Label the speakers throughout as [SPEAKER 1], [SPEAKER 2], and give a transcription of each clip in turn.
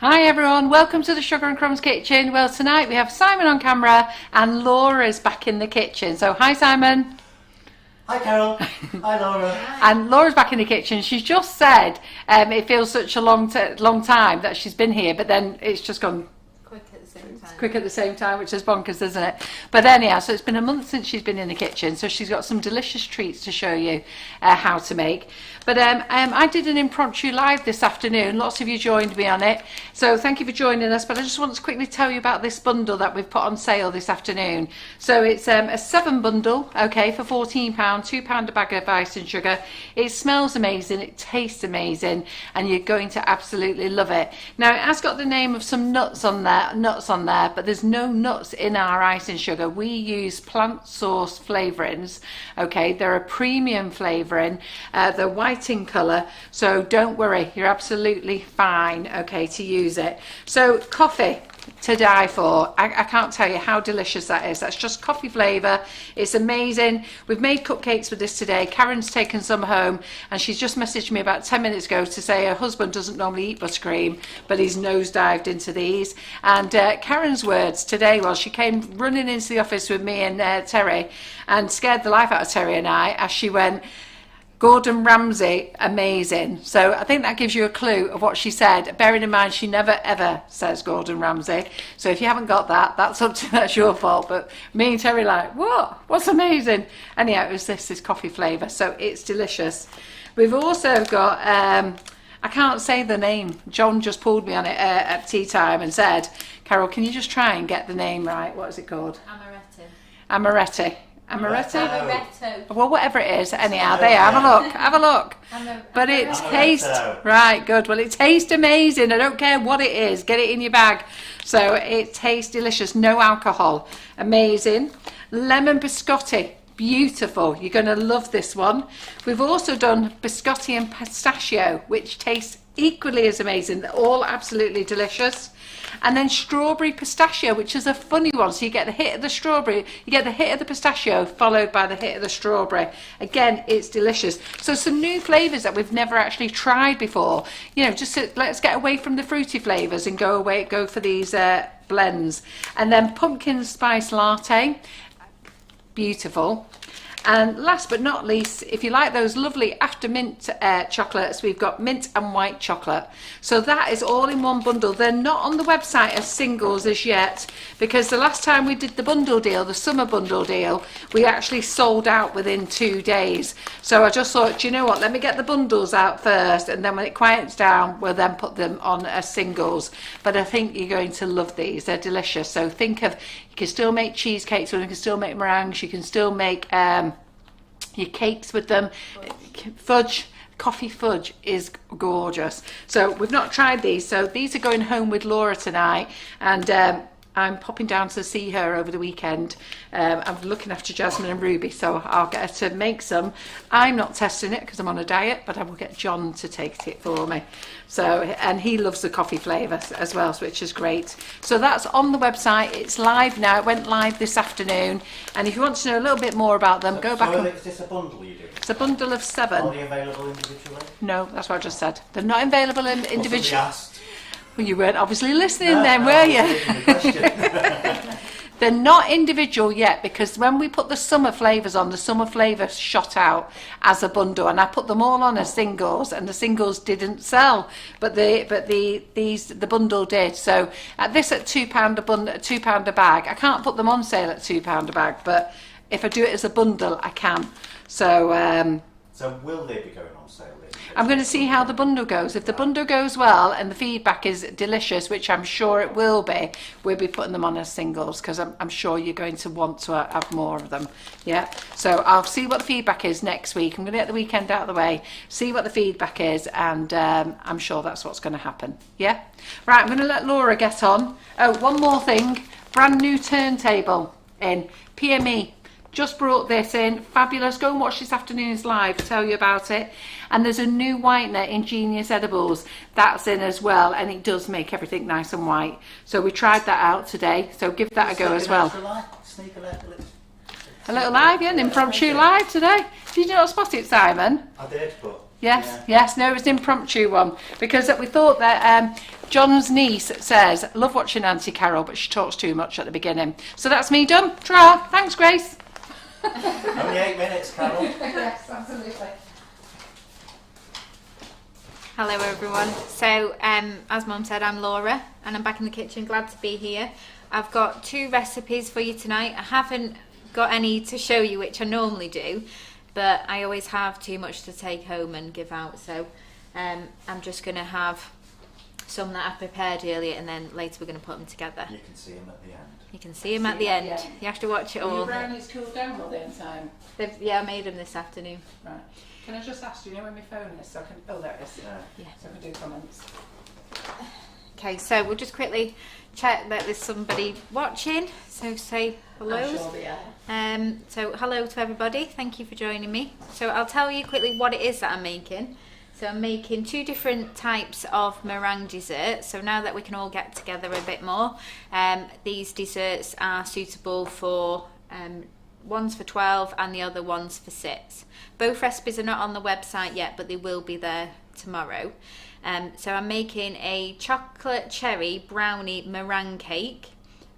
[SPEAKER 1] Hi everyone, welcome to the Sugar and Crumbs kitchen. Well, tonight we have Simon on camera and Laura's back in the kitchen. So hi Simon.
[SPEAKER 2] Hi Carol. Hi Laura.
[SPEAKER 1] And Laura's back in the kitchen. She's just said it feels such a long time that she's been here, but then it's just gone quick at the same time, which is bonkers, isn't it? But anyhow, so it's been a month since she's been in the kitchen, so she's got some delicious treats to show you how to make. But I did an impromptu live this afternoon. Lots of you joined me on it, so thank you for joining us. But I just want to quickly tell you about this bundle that we've put on sale this afternoon. So it's a 7 bundle, okay, for £14, £2 a bag of ice and sugar. It smells amazing, it tastes amazing, and you're going to absolutely love it. Now it has got the name of some nuts on there, but there's no nuts in our ice and sugar. We use plant source flavourings, okay. They're a premium flavouring, they're white in colour, so don't worry, you're absolutely fine, okay, to use it. So coffee to die for. I can't tell you how delicious that is. That's just coffee flavour. It's amazing. We've made cupcakes with this today. Karen's taken some home and she's just messaged me about 10 minutes ago to say her husband doesn't normally eat buttercream, but he's nosedived into these. And Karen's words today was she came running into the office with me and Terry and scared the life out of Terry and I as she went, Gordon Ramsay, amazing. So I think that gives you a clue of what she said. Bearing in mind, she never ever says Gordon Ramsay. So if you haven't got that, that's your fault. But me and Terry like, what? What's amazing? Anyhow, it was this coffee flavour. So it's delicious. We've also got, I can't say the name. John just pulled me on it at tea time and said, Carol, can you just try and get the name right? What is it called? Amaretti. Amaretto. Well, whatever it is, anyhow, there, have a look. But it tastes, right, good. Well, it tastes amazing. I don't care what it is, get it in your bag. So it tastes delicious, no alcohol, amazing. Lemon biscotti, beautiful. You're going to love this one. We've also done biscotti and pistachio, which tastes equally as amazing. They're all absolutely delicious. And then strawberry pistachio, which is a funny one. So you get the hit of the strawberry, you get the hit of the pistachio followed by the hit of the strawberry. Again, it's delicious. So some new flavours that we've never actually tried before. You know, let's get away from the fruity flavours and go for these blends. And then pumpkin spice latte, beautiful. And last but not least, if you like those lovely after mint chocolates, we've got mint and white chocolate. So that is all in one bundle. They're not on the website as singles as yet, because the last time we did the bundle deal, the summer bundle deal, we actually sold out within 2 days. So I just thought, you know what, let me get the bundles out first, and then when it quiets down, we'll then put them on as singles. But I think you're going to love these. They're delicious. So think of, you can still make cheesecakes, or you can still make meringues, you can still make your cakes with them. Fudge, coffee fudge is gorgeous. So we've not tried these, so these are going home with Laura tonight, and I'm popping down to see her over the weekend. I'm looking after Jasmine and Ruby, so I'll get her to make some. I'm not testing it because I'm on a diet, but I will get John to take it for me. So, and he loves the coffee flavour as well, which is great. So that's on the website. It's live now. It went live this afternoon. And if you want to know a little bit more about them, go back.
[SPEAKER 2] Is this a bundle you do?
[SPEAKER 1] It's a bundle of 7.
[SPEAKER 2] Are they available individually?
[SPEAKER 1] No, that's what I just said. They're not available individually.
[SPEAKER 2] Asked.
[SPEAKER 1] Well, you weren't obviously listening then, were you? They're not individual yet, because when we put the summer flavours on, the summer flavours shot out as a bundle, and I put them all on as singles, and the singles didn't sell, but the bundle did. So at this at £2 a bag, I can't put them on sale at £2 a bag, but if I do it as a bundle, I can. So
[SPEAKER 2] so will they be going on sale?
[SPEAKER 1] I'm going to see how the bundle goes. If the bundle goes well and the feedback is delicious, which I'm sure it will be, we'll be putting them on as singles, because I'm sure you're going to want to have more of them. Yeah. So I'll see what the feedback is next week. I'm going to get the weekend out of the way, see what the feedback is, and I'm sure that's what's going to happen. Yeah. Right. I'm going to let Laura get on. Oh, one more thing. Brand new turntable in PME. Just brought this in, fabulous. Go and watch this afternoon's live, tell you about it. And there's a new whitener, Ingenious Edibles, that's in as well, and it does make everything nice and white. So we tried that out today, so give that a go as well. A little live, yeah, an impromptu live today. Did you not spot it, Simon?
[SPEAKER 2] I did, but
[SPEAKER 1] Yes,
[SPEAKER 2] Yeah.
[SPEAKER 1] yes. No, it was an impromptu one because we thought that John's niece says, "Love watching Auntie Carol, but she talks too much at the beginning." So that's me done. Ta-ra. Thanks, Grace.
[SPEAKER 2] Only 8 minutes, Carol.
[SPEAKER 1] Yes, absolutely.
[SPEAKER 3] Hello everyone. So as Mum said, I'm Laura and I'm back in the kitchen, glad to be here. I've got 2 recipes for you tonight. I haven't got any to show you, which I normally do, but I always have too much to take home and give out, so I'm just going to have some that I prepared earlier and then later we're going to put them together.
[SPEAKER 2] You can see them at the end.
[SPEAKER 3] You can see them at the end. You have to watch it
[SPEAKER 1] Are
[SPEAKER 3] all.
[SPEAKER 1] your brownies cooled down all the time?
[SPEAKER 3] Yeah, I made them this afternoon.
[SPEAKER 1] Right. Can I just ask, do you know where my phone is? So I can. Oh, there it is.
[SPEAKER 3] Yeah.
[SPEAKER 1] So I can do comments.
[SPEAKER 3] Okay, so we'll just quickly check that there's somebody watching. So say hello.
[SPEAKER 1] I'm sure they are.
[SPEAKER 3] So hello to everybody. Thank you for joining me. So I'll tell you quickly what it is that I'm making. So I'm making 2 different types of meringue desserts. So now that we can all get together a bit more, these desserts are suitable for one's for 12 and the other one's for 6. Both recipes are not on the website yet, but they will be there tomorrow. So I'm making a chocolate cherry brownie meringue cake,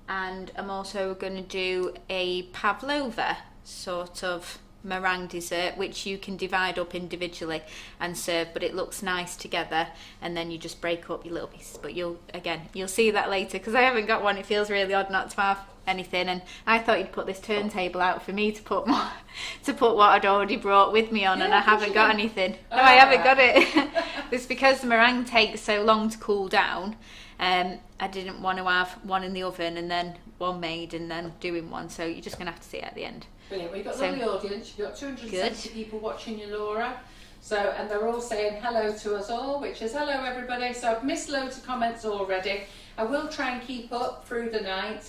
[SPEAKER 3] and I'm also going to do a Pavlova sort of meringue dessert, which you can divide up individually and serve, but it looks nice together, and then you just break up your little pieces. But you'll see that later because I haven't got one. It feels really odd not to have anything, and I thought you'd put this turntable out for me to put what I'd already brought with me on,
[SPEAKER 1] Yeah,
[SPEAKER 3] and I haven't got anything. No, I haven't got it. It's because the meringue takes so long to cool down. I didn't want to have one in the oven and then one made and then doing one, so you're just going to have to see it at the end.
[SPEAKER 1] Brilliant. We've got
[SPEAKER 3] So-
[SPEAKER 1] a lovely audience. You've got 270
[SPEAKER 3] Good.
[SPEAKER 1] people watching you, Laura. So, and they're all saying hello to us all, which is hello everybody. So I've missed loads of comments already. I will try and keep up through the night,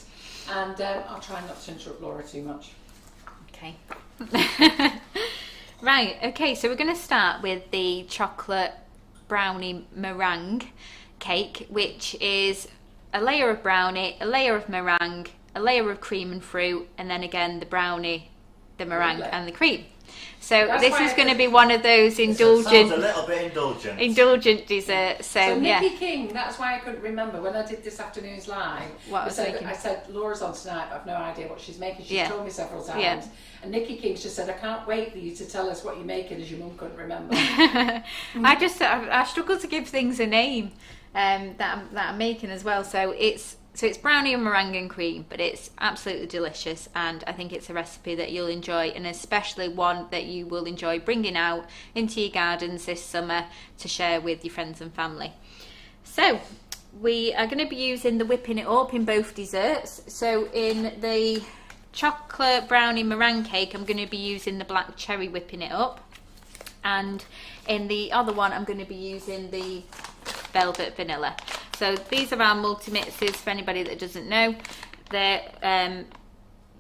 [SPEAKER 1] and I'll try not to interrupt Laura too much.
[SPEAKER 3] Okay. Right, okay, so we're going to start with the chocolate brownie meringue cake, which is a layer of brownie, a layer of meringue, a layer of cream and fruit, and then again the brownie, the meringue,
[SPEAKER 1] Lovely.
[SPEAKER 3] and the cream. So
[SPEAKER 1] That's
[SPEAKER 3] this
[SPEAKER 1] why
[SPEAKER 3] is
[SPEAKER 1] I
[SPEAKER 3] going to
[SPEAKER 1] could-
[SPEAKER 3] be one of those
[SPEAKER 2] Sounds a
[SPEAKER 3] indulgent
[SPEAKER 2] little bit indulgent.
[SPEAKER 3] desserts. So,
[SPEAKER 1] So
[SPEAKER 3] yeah.
[SPEAKER 1] Nikki King, that's why I couldn't remember when I did this afternoon's live.
[SPEAKER 3] What I was making.
[SPEAKER 1] I said Laura's on tonight, but I've no idea what she's making. She's
[SPEAKER 3] Yeah.
[SPEAKER 1] told me several times.
[SPEAKER 3] Yeah.
[SPEAKER 1] And Nikki King just said, I can't wait for you to tell us what you're making, as your mum couldn't remember.
[SPEAKER 3] I struggle to give things a name that I'm making as well. So it's brownie and meringue and cream, but it's absolutely delicious, and I think it's a recipe that you'll enjoy, and especially one that you will enjoy bringing out into your gardens this summer to share with your friends and family. So we are going to be using the whipping it up in both desserts. So in the chocolate brownie meringue cake, I'm going to be using the black cherry whipping it up, and in the other one I'm going to be using the velvet vanilla. So these are our multi-mixes for anybody that doesn't know. They're,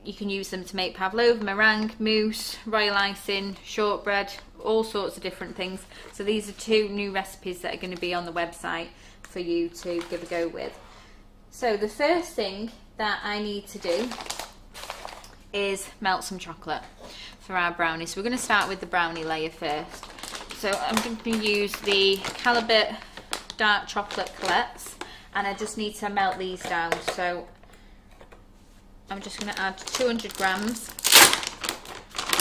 [SPEAKER 3] you can use them to make pavlova, meringue, mousse, royal icing, shortbread, all sorts of different things. So these are 2 new recipes that are going to be on the website for you to give a go with. So the first thing that I need to do is melt some chocolate for our brownie. So we're going to start with the brownie layer first. So I'm going to use the Calibut dark chocolate colettes, and I just need to melt these down. So I'm just going to add 200 grams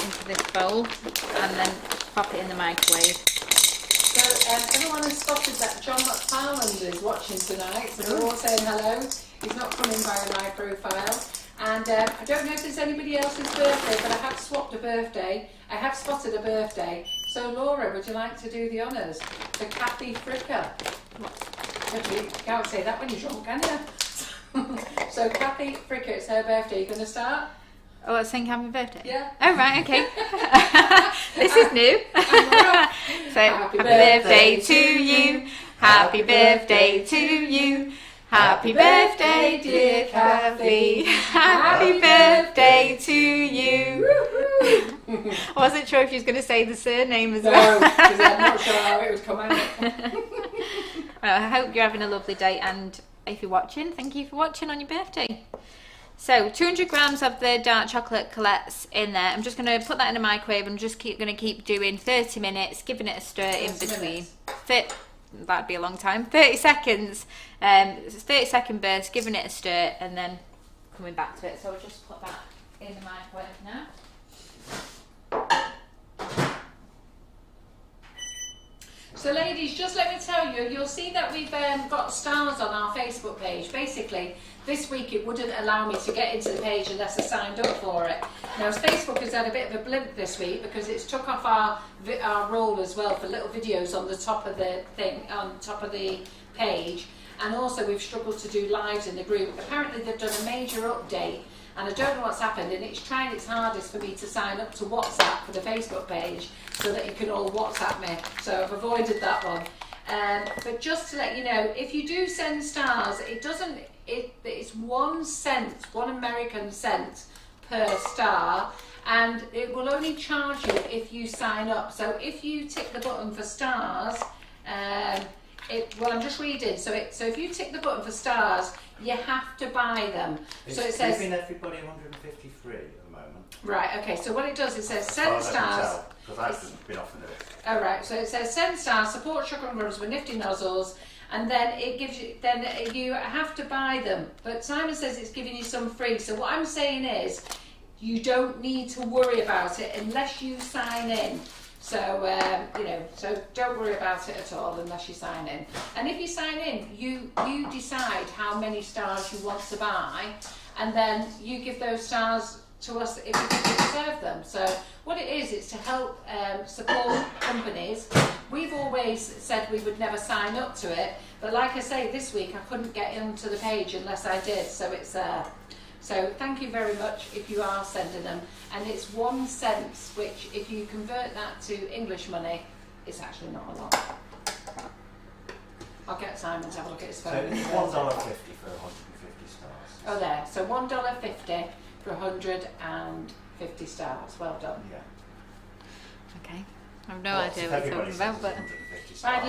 [SPEAKER 3] into this bowl and then pop it in the microwave.
[SPEAKER 1] So everyone has spotted that John McFarland is watching tonight, so they're all saying hello. He's not coming via my profile. And I don't know if there's anybody else's birthday, but I have swapped a birthday. I have spotted a birthday. So Laura, would you like to do the honours for Kathy Fricker? You can't say that when you're drunk, can you? So Kathy Fricker, it's her birthday. You going to start?
[SPEAKER 3] Oh, I was saying happy birthday?
[SPEAKER 1] Yeah.
[SPEAKER 3] Oh, right, okay. This is new. So, happy birthday to you. Happy birthday to you. Happy birthday, dear Kathy. Happy birthday to you. I wasn't sure if you was going to say the surname as well.
[SPEAKER 1] No, because I'm not sure how it would come out.
[SPEAKER 3] Well, I hope you're having a lovely day, and if you're watching, thank you for watching on your birthday. So 200 grams of the dark chocolate colettes in there. I'm just going to put that in the microwave. I'm just going to keep doing 30 minutes, giving it a stir in between. That'd be a long time. 30 seconds. 30-second burst, giving it a stir, and then coming back to it. So I'll just put that in the microwave now.
[SPEAKER 1] So ladies, just let me tell you, you'll see that we've got stars on our Facebook page. Basically, this week it wouldn't allow me to get into the page unless I signed up for it. Now, Facebook has had a bit of a blimp this week because it's took off our rule as well for little videos on the top of the thing, on top of the page. And also we've struggled to do lives in the group. Apparently they've done a major update and I don't know what's happened, and it's trying its hardest for me to sign up to WhatsApp for the Facebook page so that you can all WhatsApp me. So I've avoided that one. But just to let you know, if you do send stars, it's 1 cent, 1 American cent per star, and it will only charge you if you sign up. So if you tick the button for stars, well, I'm just reading. So if you tick the button for stars, you have to buy them.
[SPEAKER 2] It's
[SPEAKER 1] so it says
[SPEAKER 2] giving everybody 153 at the moment.
[SPEAKER 1] Right. Okay. So what it does, it says send stars.
[SPEAKER 2] Because I've been offered it.
[SPEAKER 1] All right. So it says send stars, support Sugar and Crumbs with nifty nozzles, and then it gives you. Then you have to buy them. But Simon says it's giving you some free. So what I'm saying is, you don't need to worry about it unless you sign in. So, so don't worry about it at all unless you sign in. And if you sign in, you decide how many stars you want to buy, and then you give those stars to us if you think you deserve them. So what it is, it's to help support companies. We've always said we would never sign up to it, but like I say, this week I couldn't get into the page unless I did, so it's there. So thank you very much if you are sending them. And it's 1 cent, which if you convert that to English money, it's actually not a lot. I'll get Simon to have a look at his phone.
[SPEAKER 2] So it's $1.50 for 150 stars.
[SPEAKER 1] Oh, there. So $1.50 for 150 stars. Well done.
[SPEAKER 2] Yeah.
[SPEAKER 3] Okay. I have no idea what you're talking about, but...
[SPEAKER 1] Right,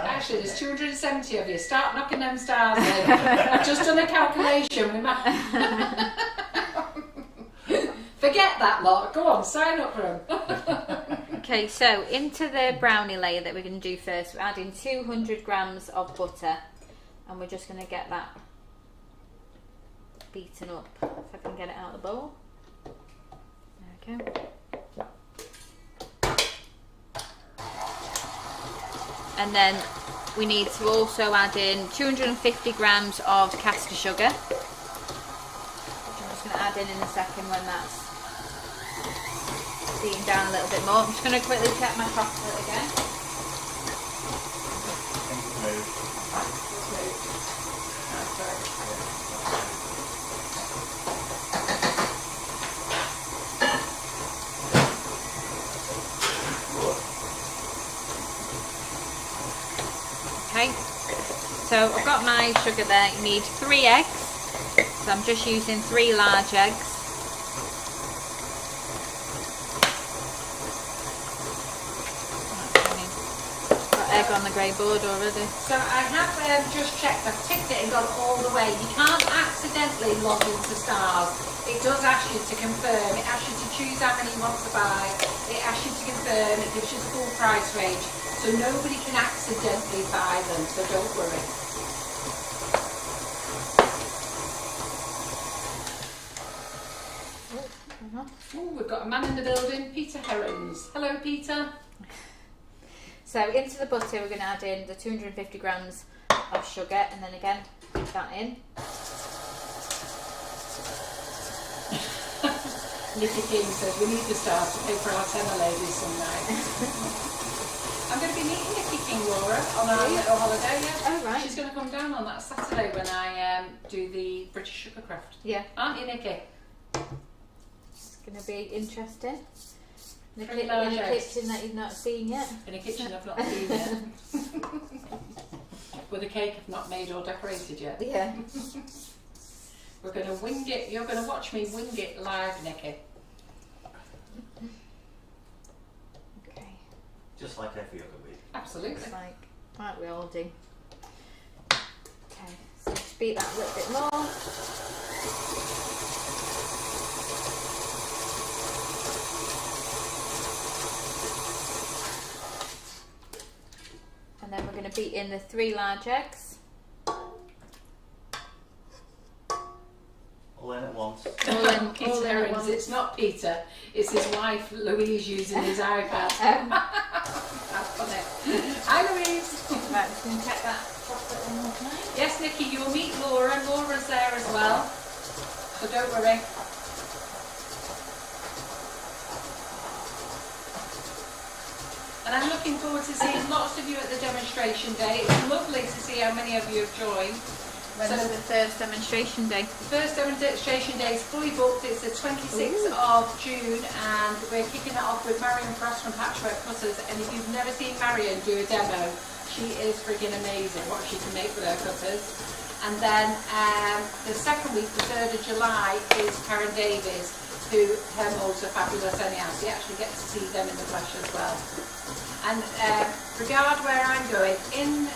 [SPEAKER 1] actually, there's 270 of you. Start knocking them stars in. I've just done a calculation. Forget that lot. Go on, sign up for them.
[SPEAKER 3] Okay, so into the brownie layer that we're going to do first, we're adding 200 grams of butter, and we're just going to get that beaten up. If I can get it out of the bowl. There we go. And then we need to also add in 250 grams of caster sugar, which I'm just going to add in a second when that's beaten down a little bit more. I'm just going to quickly check my chocolate again. Okay, so I've got my sugar there. You need 3 eggs, so I'm just using 3 large eggs. Got egg on the grey board already.
[SPEAKER 1] So I have just checked, I've ticked it and gone all the way. You can't accidentally log into stars. It does ask you to confirm, it asks you to choose how many you want to buy, it asks you to confirm, it gives you the full price range. So nobody can accidentally buy them, so don't worry. Oh, we've got a man in the building, Peter Herons. Hello, Peter.
[SPEAKER 3] So into the butter we're going to add in the 250 grams of sugar, and then again put that in.
[SPEAKER 1] Nikki King says we need the stars to pay for our tenor ladies some night. I'm going to be meeting Nikki King, Laura, on our little holiday. Yeah.
[SPEAKER 3] Oh, right.
[SPEAKER 1] She's going to come down on that Saturday when I do the British Sugar Craft.
[SPEAKER 3] Yeah.
[SPEAKER 1] Aren't you, Nikki?
[SPEAKER 3] It's going to be interesting. In a
[SPEAKER 1] eggs.
[SPEAKER 3] kitchen that you've not seen yet.
[SPEAKER 1] In a kitchen I've not seen yet. With a cake I've not made or decorated yet.
[SPEAKER 3] Yeah.
[SPEAKER 1] We're going to wing it. You're going to watch me wing it live, Nikki.
[SPEAKER 3] Okay.
[SPEAKER 2] Just like every other week.
[SPEAKER 1] Absolutely.
[SPEAKER 3] Like we all do. Okay, so just beat that a little bit more. beat in the 3 large eggs.
[SPEAKER 2] All in at once.
[SPEAKER 3] All in
[SPEAKER 1] Peter
[SPEAKER 3] at
[SPEAKER 1] Aaron's,
[SPEAKER 3] once.
[SPEAKER 1] it's not Peter, it's his wife Louise using his iPad. That's funny. Hi Louise.
[SPEAKER 3] Right, just going to check that chocolate in with mine.
[SPEAKER 1] Yes, Nikki, you'll meet Laura. Laura's there as well, so don't worry. And I'm looking forward to seeing lots of you at the demonstration day. It's lovely to see how many of you have joined.
[SPEAKER 3] When's the first demonstration day?
[SPEAKER 1] First demonstration day is fully booked. It's the 26th of June, and we're kicking it off with Marion Frost from Patchwork Cutters. And if you've never seen Marion do a demo, she is freaking amazing what she can make with her cutters. And then the second week, the 3rd of July, is Karen Davies, who her moulds are fabulous anyhow. So you actually get to see them in the flesh as well. And regard where I'm going, in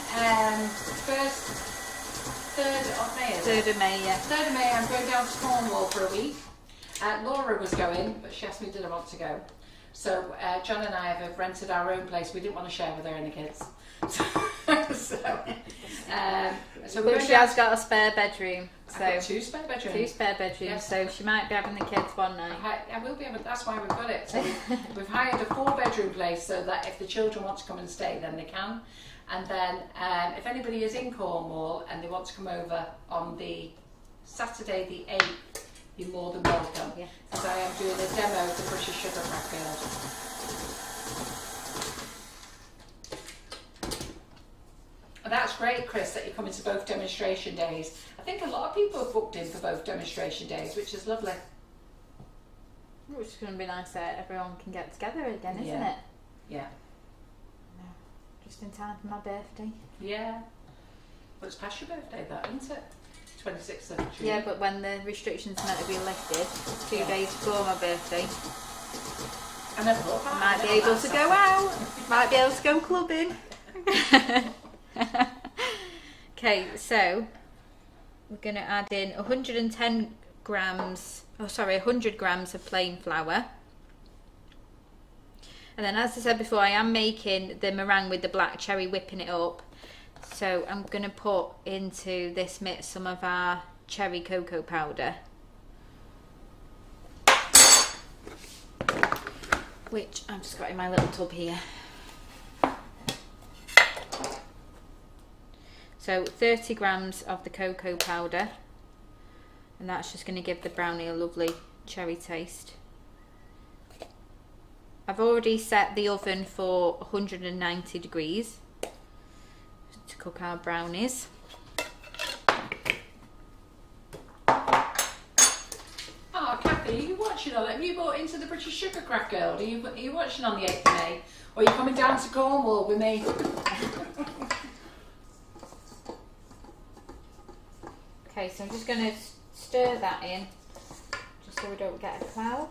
[SPEAKER 1] 3rd of May, is it?
[SPEAKER 3] 3rd of May, yeah.
[SPEAKER 1] 3rd of May, I'm going down to Cornwall for a week. Laura was going, but she asked me did I want to go. So John and I have rented our own place. We didn't want to share with her and the kids. So
[SPEAKER 3] But she has got a spare bedroom. So
[SPEAKER 1] I've got 2 spare bedrooms.
[SPEAKER 3] 2 spare bedrooms,
[SPEAKER 1] Yes.
[SPEAKER 3] so she might be having the kids one night.
[SPEAKER 1] I will be able, that's why we've got it. So we've hired a 4-bedroom place so that if the children want to come and stay, then they can. And then if anybody is in Cornwall and they want to come over on the Saturday the 8th, you're more than welcome.
[SPEAKER 3] Yeah.
[SPEAKER 1] Because I am doing a demo of the British Sugar Crackers. And that's great, Chris, that you're coming to both demonstration days. I think a lot of people have booked in for both demonstration days, which is lovely.
[SPEAKER 3] Which is going to be nice that everyone can get together again, isn't
[SPEAKER 1] Yeah.
[SPEAKER 3] it?
[SPEAKER 1] Yeah.
[SPEAKER 3] Just in time for my birthday.
[SPEAKER 1] Yeah. Well, it's past your birthday, that, isn't it? 26th of June.
[SPEAKER 3] Yeah, but when the restrictions are meant to be lifted, 2
[SPEAKER 1] Yeah.
[SPEAKER 3] days before my birthday,
[SPEAKER 1] I never thought about
[SPEAKER 3] might
[SPEAKER 1] it.
[SPEAKER 3] be able to go out. Might be able to go clubbing. Okay, so we're going to add in 100 grams of plain flour. And then, as I said before, I am making the meringue with the black cherry, whipping it up. So I'm going to put into this mix some of our cherry cocoa powder, which I've just got in my little tub here. So 30 grams of the cocoa powder, and that's just going to give the brownie a lovely cherry taste. I've already set the oven for 190 degrees to cook our brownies.
[SPEAKER 1] Oh, Kathy, are you watching on that? Have you bought into the British Sugar Crack Girl? Are you watching on the 8th of May? Or are you coming down to Cornwall with me?
[SPEAKER 3] Okay, so I'm just going to stir that in, just so we don't get a cloud.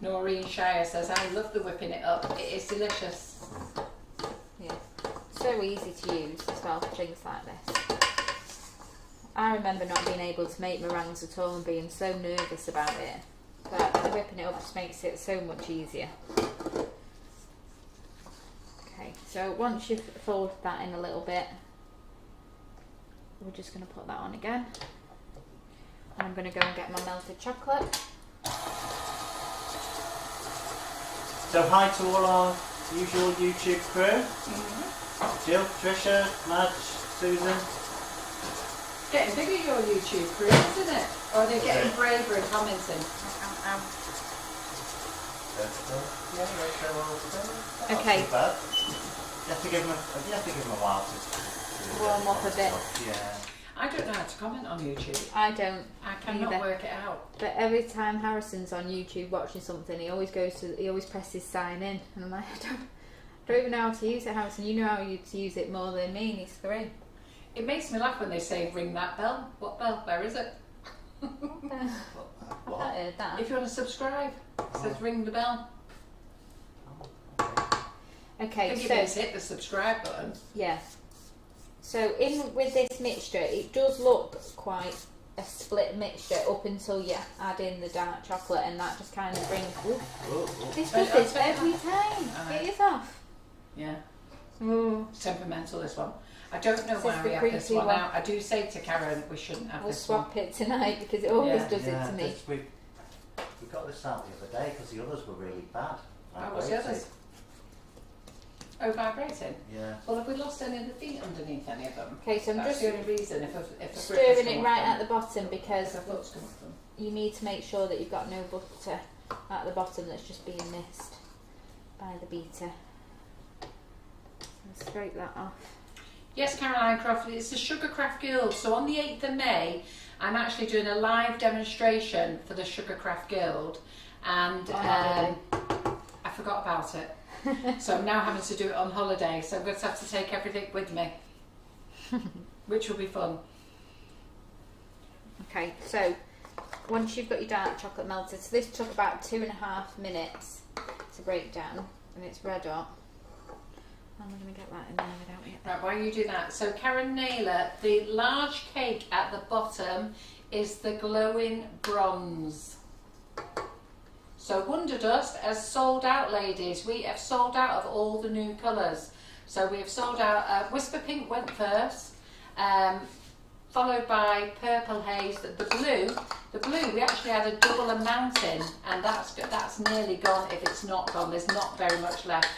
[SPEAKER 1] Noreen Shire says, I love the whipping it up. It is delicious.
[SPEAKER 3] Yeah, so easy to use as well for things like this. I remember not being able to make meringues at all and being so nervous about it, but whipping it up just makes it so much easier. Okay, so once you've folded that in a little bit, we're just going to put that on again. And I'm going to go and get my melted chocolate.
[SPEAKER 2] So hi to all our usual YouTube crew. Jill, Trisha, Madge, Susan.
[SPEAKER 1] Getting bigger, your YouTube crew, isn't it? Or are they getting braver and commenting?
[SPEAKER 3] Okay.
[SPEAKER 2] Not too bad. You have to give them a while to
[SPEAKER 3] Warm up a bit.
[SPEAKER 2] Yeah.
[SPEAKER 1] I don't know how to comment on YouTube.
[SPEAKER 3] I don't.
[SPEAKER 1] I cannot
[SPEAKER 3] either.
[SPEAKER 1] work it out.
[SPEAKER 3] But every time Harrison's on YouTube watching something, he always presses sign in, and I'm like, I don't even know how to use it, Harrison. You know how to use it more than me, and he's 3.
[SPEAKER 1] It makes me laugh when they say ring that bell. What bell? Where is it?
[SPEAKER 3] I've not heard that.
[SPEAKER 1] If you want to subscribe, it says ring the bell. I
[SPEAKER 3] Okay,
[SPEAKER 1] think
[SPEAKER 3] so
[SPEAKER 1] you just hit the subscribe button.
[SPEAKER 3] yeah. So in with this mixture, it does look quite a split mixture up until you add in the dark chocolate, and that just kind of brings. This does this every time. It is off.
[SPEAKER 1] Yeah.
[SPEAKER 3] Ooh.
[SPEAKER 1] It's temperamental, this one. I don't know
[SPEAKER 3] This
[SPEAKER 1] why
[SPEAKER 3] is
[SPEAKER 1] we
[SPEAKER 3] the
[SPEAKER 1] have this
[SPEAKER 3] creepy
[SPEAKER 1] one
[SPEAKER 3] one.
[SPEAKER 1] out. I do say to Karen we shouldn't have
[SPEAKER 3] We'll
[SPEAKER 1] this one.
[SPEAKER 3] swap it tonight because it always
[SPEAKER 1] Yeah.
[SPEAKER 3] does it to me.
[SPEAKER 2] We got this out the other day because the others were really bad.
[SPEAKER 1] Oh, what's the others? Oh, vibrating?
[SPEAKER 2] Yeah.
[SPEAKER 1] Well, have we lost any of the feet underneath any of them?
[SPEAKER 3] Okay, so I'm
[SPEAKER 1] That's
[SPEAKER 3] just
[SPEAKER 1] the only reason if a grip has
[SPEAKER 3] stirring
[SPEAKER 1] come
[SPEAKER 3] it
[SPEAKER 1] off
[SPEAKER 3] right
[SPEAKER 1] them.
[SPEAKER 3] at the bottom because
[SPEAKER 1] If a foot's come off them.
[SPEAKER 3] you need to make sure that you've got no butter at the bottom that's just being missed by the beater. So scrape that off.
[SPEAKER 1] Yes, Caroline Croft, it's the Sugar Craft Guild. So on the 8th of May, I'm actually doing a live demonstration for the Sugar Craft Guild, and I forgot about it. So I'm now having to do it on holiday, so I'm going to have to take everything with me, which will be fun.
[SPEAKER 3] Okay, so once you've got your dark chocolate melted, so this took about 2.5 minutes to break down, and it's red hot. I'm going to get that in there without it.
[SPEAKER 1] Right, while you do that, so Karen Naylor, the large cake at the bottom is the glowing bronze. So Wonder Dust has sold out, ladies. We have sold out of all the new colours. So we have sold out, Whisper Pink went first, followed by Purple Haze. The blue, we actually had a double amount in, and that's nearly gone. If it's not gone, there's not very much left.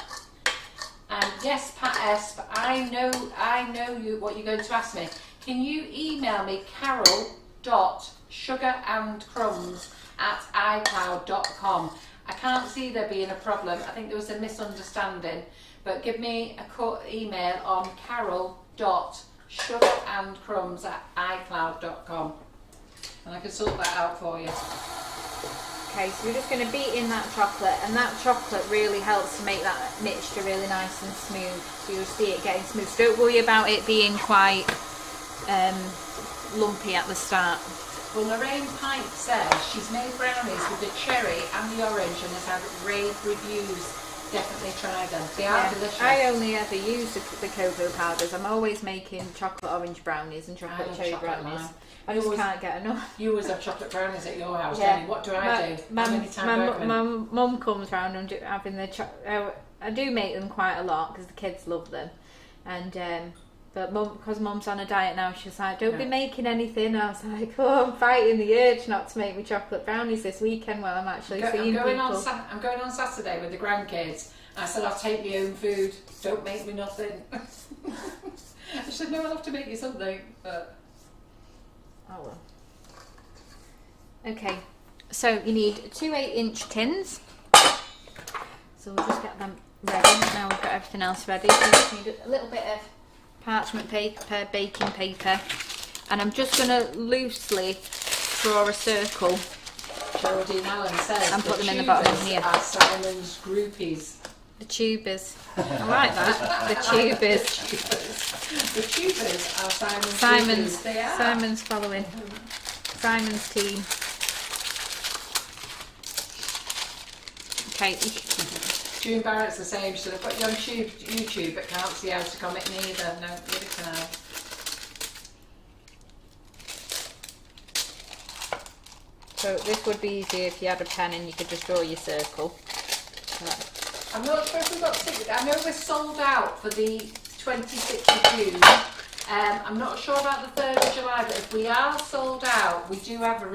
[SPEAKER 1] And yes, Pat Esp, I know what you're going to ask me. Can you email me carol.sugarandcrumbs@icloud.com? I can't see there being a problem. I think there was a misunderstanding. But give me a email on carol.sugarandcrumbs@icloud.com, and I can sort that out for you.
[SPEAKER 3] Okay, so we're just going to beat in that chocolate, and that chocolate really helps to make that mixture really nice and smooth. So you'll see it getting smooth. So don't worry about it being quite lumpy at the start.
[SPEAKER 1] Well, Lorraine Pike says she's made brownies with the cherry and the orange and has had rave reviews. Definitely try them. They are delicious.
[SPEAKER 3] I only ever use the cocoa powders. I'm always making chocolate orange brownies and chocolate cherry brownies. I just can't get enough.
[SPEAKER 1] You always have chocolate brownies at your house, don't you? What do I do?
[SPEAKER 3] My mum comes round and having the I do make them quite a lot because the kids love them, and but because mum's on a diet now, she's like, don't be making anything. I was like, oh, I'm fighting the urge not to make me chocolate brownies this weekend while I'm actually seeing people.
[SPEAKER 1] I'm going on Saturday with the grandkids. I said I'll take my own food. Don't make me nothing. I said no, I'll have to make you something, but.
[SPEAKER 3] Oh well. Okay, so you need 2 8-inch tins. So we'll just get them ready. Now we've got everything else ready. So we just need a little bit of parchment paper, baking paper, and I'm just going to loosely draw a circle.
[SPEAKER 1] Geraldine Allen says
[SPEAKER 3] and put them in the bottom of here.
[SPEAKER 1] Are Simon's groupies.
[SPEAKER 3] The tubers. I like that. The tubers.
[SPEAKER 1] The tubers are Simon's groupies. They are.
[SPEAKER 3] Simon's following. Simon's team. Okay.
[SPEAKER 1] June Barrett's the same. She said, I've got you on YouTube but can't see how to comment neither. No, neither can I.
[SPEAKER 3] So this would be easier if you had a pen and you could just draw your circle.
[SPEAKER 1] I'm not sure if we've got tickets. I know we're sold out for the 26th of June. I'm not sure about the 3rd of July, but if we are sold out, we do have not a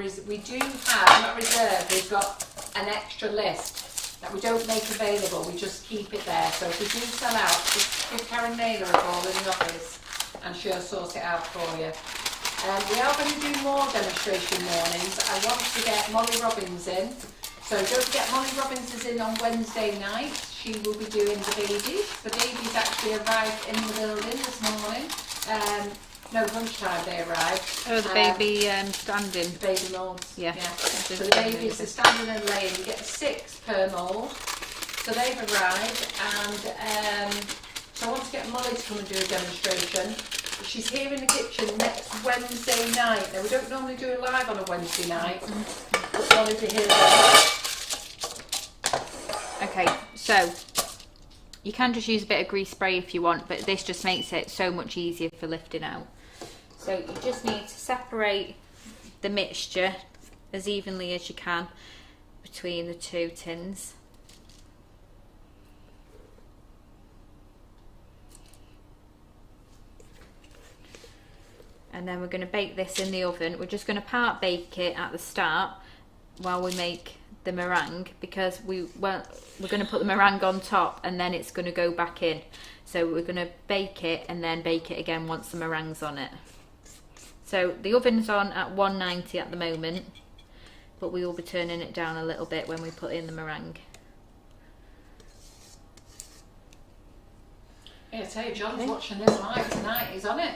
[SPEAKER 1] reserve. We've got an extra list that we don't make available. We just keep it there. So if we do sell out, just give Karen Naylor a call in the office, and she'll sort it out for you. We are going to do more demonstration mornings. I want to get Molly Robbins in. So don't forget, Molly Robbins is in on Wednesday night. She will be doing the babies. The babies actually arrived in the building this morning. No, lunchtime they arrived.
[SPEAKER 3] Oh, the baby standing.
[SPEAKER 1] The baby moulds.
[SPEAKER 3] Yeah.
[SPEAKER 1] So the babies are standing and laying. You get 6 per mould. So they've arrived, and so I want to get Molly to come and do a demonstration. She's here in the kitchen next Wednesday night. Now we don't normally do it live on a Wednesday night, but Molly will be here then.
[SPEAKER 3] Okay, so you can just use a bit of grease spray if you want, but this just makes it so much easier for lifting out. So you just need to separate the mixture as evenly as you can between the 2 tins. and then we're going to bake this in the oven. We're just going to part bake it at the start while we make the meringue, because we're going to put the meringue on top and then it's going to go back in. So we're going to bake it and then bake it again once the meringue's on it. So the oven's on at 190 at the moment, but we will be turning it down a little bit when we put in the meringue.
[SPEAKER 1] Yeah, I tell you, John's watching this live tonight. He's on it.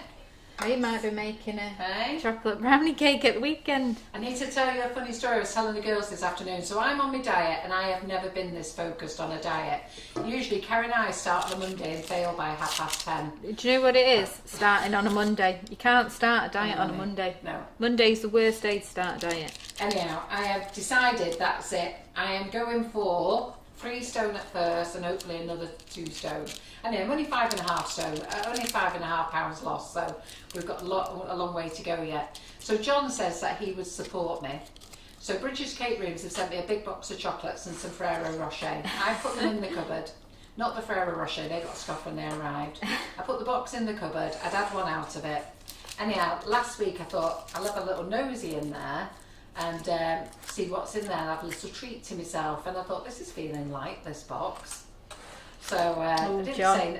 [SPEAKER 3] He might be making a
[SPEAKER 1] Hey?
[SPEAKER 3] chocolate brownie cake at the weekend.
[SPEAKER 1] I need to tell you a funny story I was telling the girls this afternoon. So I'm on my diet, and I have never been this focused on a diet. Usually Karen and I start on a Monday and fail by 10:30.
[SPEAKER 3] Do you know what it is, starting on a Monday? You can't start a diet on a Monday.
[SPEAKER 1] No.
[SPEAKER 3] Monday's the worst day to start a diet.
[SPEAKER 1] Anyhow, I have decided that's it. I am going for 3 stone at first and hopefully another 2 stone. Anyway, I'm only 5.5 stone, only 5.5 pounds lost, so we've got a long way to go yet. So John says that he would support me. So British Cake Rooms have sent me a big box of chocolates and some Ferrero Rocher. I put them in the cupboard. Not the Ferrero Rocher, they got scoffed when they arrived. I put the box in the cupboard, I'd had one out of it. Anyhow, last week I thought I'll have a little nosy in there and see what's in there and have a little treat to myself. And I thought, this is feeling light, this box. So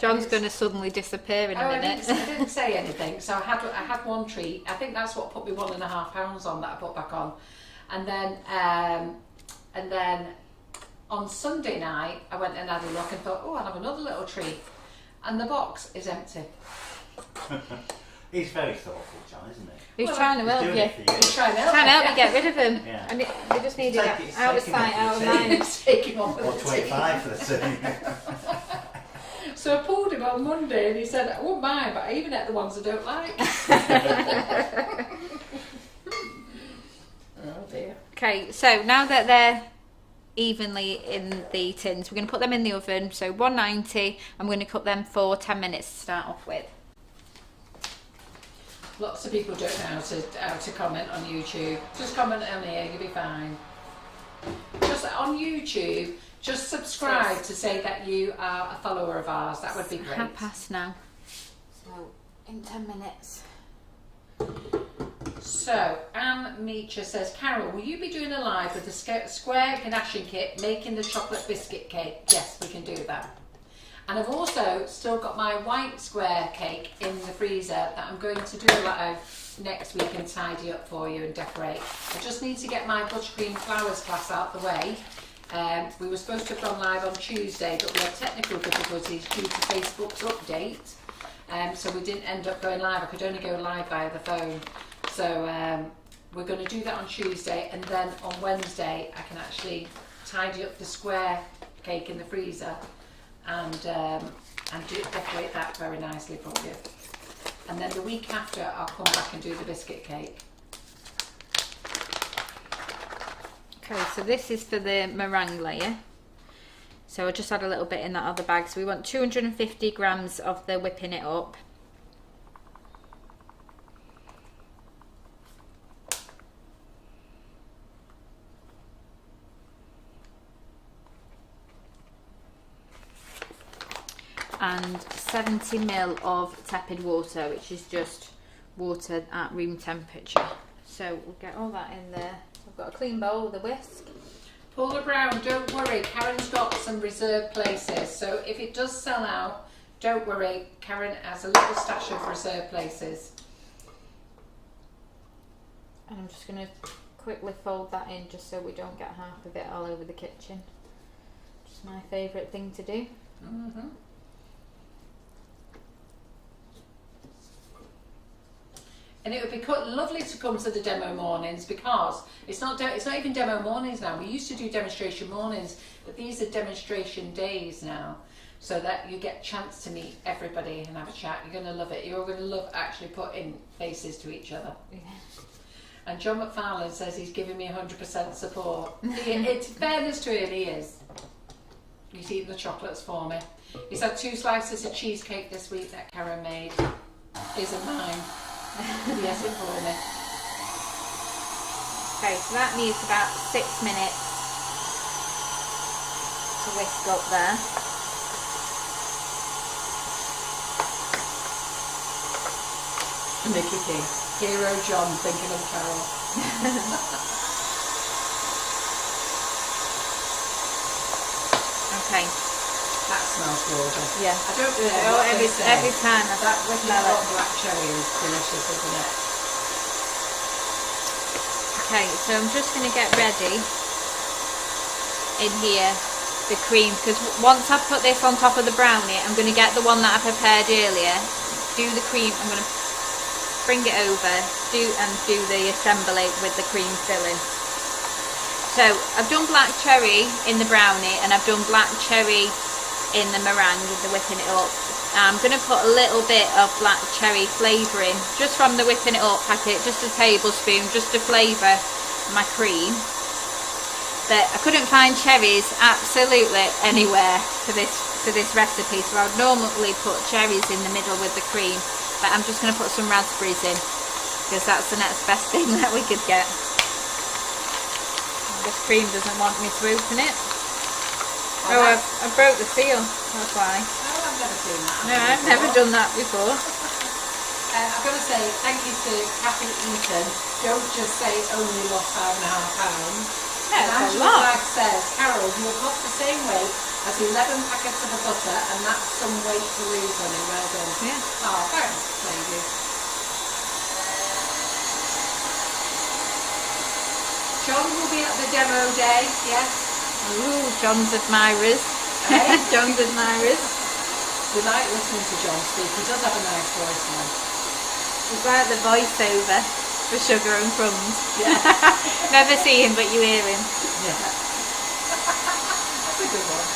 [SPEAKER 3] John's going to suddenly disappear in a minute.
[SPEAKER 1] I didn't say anything. So I had one treat. I think that's what put me 1.5 pounds on that I put back on. And then on Sunday night I went and had a look and thought, oh, I'll have another little treat. And the box is empty.
[SPEAKER 2] He's very thoughtful, John, isn't he?
[SPEAKER 3] He's trying to help you.
[SPEAKER 1] He's trying to
[SPEAKER 3] help you get rid of him.
[SPEAKER 2] Yeah.
[SPEAKER 3] And they just need it out of sight, out of
[SPEAKER 2] mind.
[SPEAKER 3] mind.
[SPEAKER 1] Take him on
[SPEAKER 2] Or 25 for the tea.
[SPEAKER 1] So I pulled him on Monday and he said, I wouldn't mind, but I even ate the ones I don't like. Oh dear.
[SPEAKER 3] Okay, so now that they're evenly in the tins, we're going to put them in the oven. So 190, I'm going to cook them for 10 minutes to start off with.
[SPEAKER 1] Lots of people don't know how to comment on YouTube. Just comment on here, you'll be fine. Just on YouTube, just subscribe to say that you are a follower of ours. That would be great.
[SPEAKER 3] 1:30 now. So in 10 minutes.
[SPEAKER 1] So Anne Meacher says, Carol, will you be doing a live with the square ganaching kit making the chocolate biscuit cake? Yes, we can do that. And I've also still got my white square cake in the freezer that I'm going to do a lot of next week and tidy up for you and decorate. I just need to get my buttercream flowers class out the way. We were supposed to have gone live on Tuesday, but we had technical difficulties due to Facebook's update. So we didn't end up going live. I could only go live via the phone. So we're going to do that on Tuesday, and then on Wednesday I can actually tidy up the square cake in the freezer and decorate that very nicely for you. And then the week after I'll come back and do the biscuit cake.
[SPEAKER 3] Okay, so this is for the meringue layer. So I just add a little bit in that other bag. So we want 250 grams of the whipping it up. And 70 ml of tepid water, which is just water at room temperature. So we'll get all that in there. I've got a clean bowl with a whisk.
[SPEAKER 1] Paula Brown, don't worry, Karen's got some reserved places, so if it does sell out, don't worry, Karen has a little stash of reserved places.
[SPEAKER 3] And I'm just going to quickly fold that in just so we don't get half of it all over the kitchen. Just my favourite thing to do.
[SPEAKER 1] Mm-hmm. And it would be lovely to come to the demo mornings, because it's not even demo mornings now. We used to do demonstration mornings, but these are demonstration days now, so that you get a chance to meet everybody and have a chat. You're going to love it. You're going to love actually putting faces to each other. Yeah. And John McFarlane says he's giving me 100% support. It's fairness to him, he is. He's eating the chocolates for me. He's had 2 slices of cheesecake this week that Karen made. Isn't mine. Yes, it for me.
[SPEAKER 3] Okay, so that needs about 6 minutes to whisk up there.
[SPEAKER 1] And they're cooking. Hero John thinking of Carol.
[SPEAKER 3] Okay.
[SPEAKER 1] That smells gorgeous.
[SPEAKER 3] Yeah.
[SPEAKER 1] I don't know what
[SPEAKER 3] every time I
[SPEAKER 1] that with
[SPEAKER 3] smell it.
[SPEAKER 1] black cherry is delicious, isn't it?
[SPEAKER 3] Okay, so I'm just going to get ready in here the cream, because once I've put this on top of the brownie, I'm going to get the one that I prepared earlier, do the cream, I'm going to bring it over, do the assembly with the cream filling. So I've done black cherry in the brownie and I've done black cherry in the meringue with the whipping it up. I'm going to put a little bit of black cherry flavouring just from the whipping it up packet, just a tablespoon, just to flavour my cream. But I couldn't find cherries absolutely anywhere for this recipe, so I would normally put cherries in the middle with the cream, but I'm just going to put some raspberries in because that's the next best thing that we could get. This cream doesn't want me to open it. Oh, I broke the seal, that's why.
[SPEAKER 1] Oh, I've never seen that.
[SPEAKER 3] No, I've never done that before.
[SPEAKER 1] I've got to say thank you to Kathy Eaton. Don't just say only lost 5.5 pounds.
[SPEAKER 3] Yeah,
[SPEAKER 1] and
[SPEAKER 3] it's a
[SPEAKER 1] Angela's
[SPEAKER 3] lot.
[SPEAKER 1] wife says, Carol, you have lost the same weight as 11 packets of butter, and that's some weight to lose, honey. Well done.
[SPEAKER 3] Yeah.
[SPEAKER 1] Oh, thanks, lady. John will be at the demo day, yes?
[SPEAKER 3] Ooh, John's admirers.
[SPEAKER 1] Eh?
[SPEAKER 3] John's admirers.
[SPEAKER 1] We like listening to John speak. He does have a nice voice, man.
[SPEAKER 3] He's like the voiceover for Sugar and Crumbs.
[SPEAKER 1] Yeah.
[SPEAKER 3] Never see him, but you hear him.
[SPEAKER 1] Yeah. That's a good one.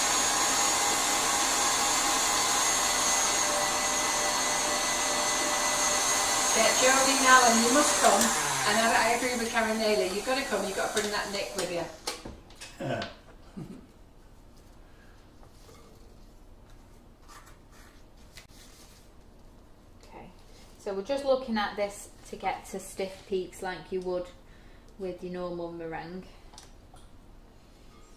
[SPEAKER 1] Yeah, Geraldine Allen, you must come. And I agree with Karen Naylor. You've got to come. You've got to bring that Nick with you.
[SPEAKER 3] Okay, so we're just looking at this to get to stiff peaks like you would with your normal meringue.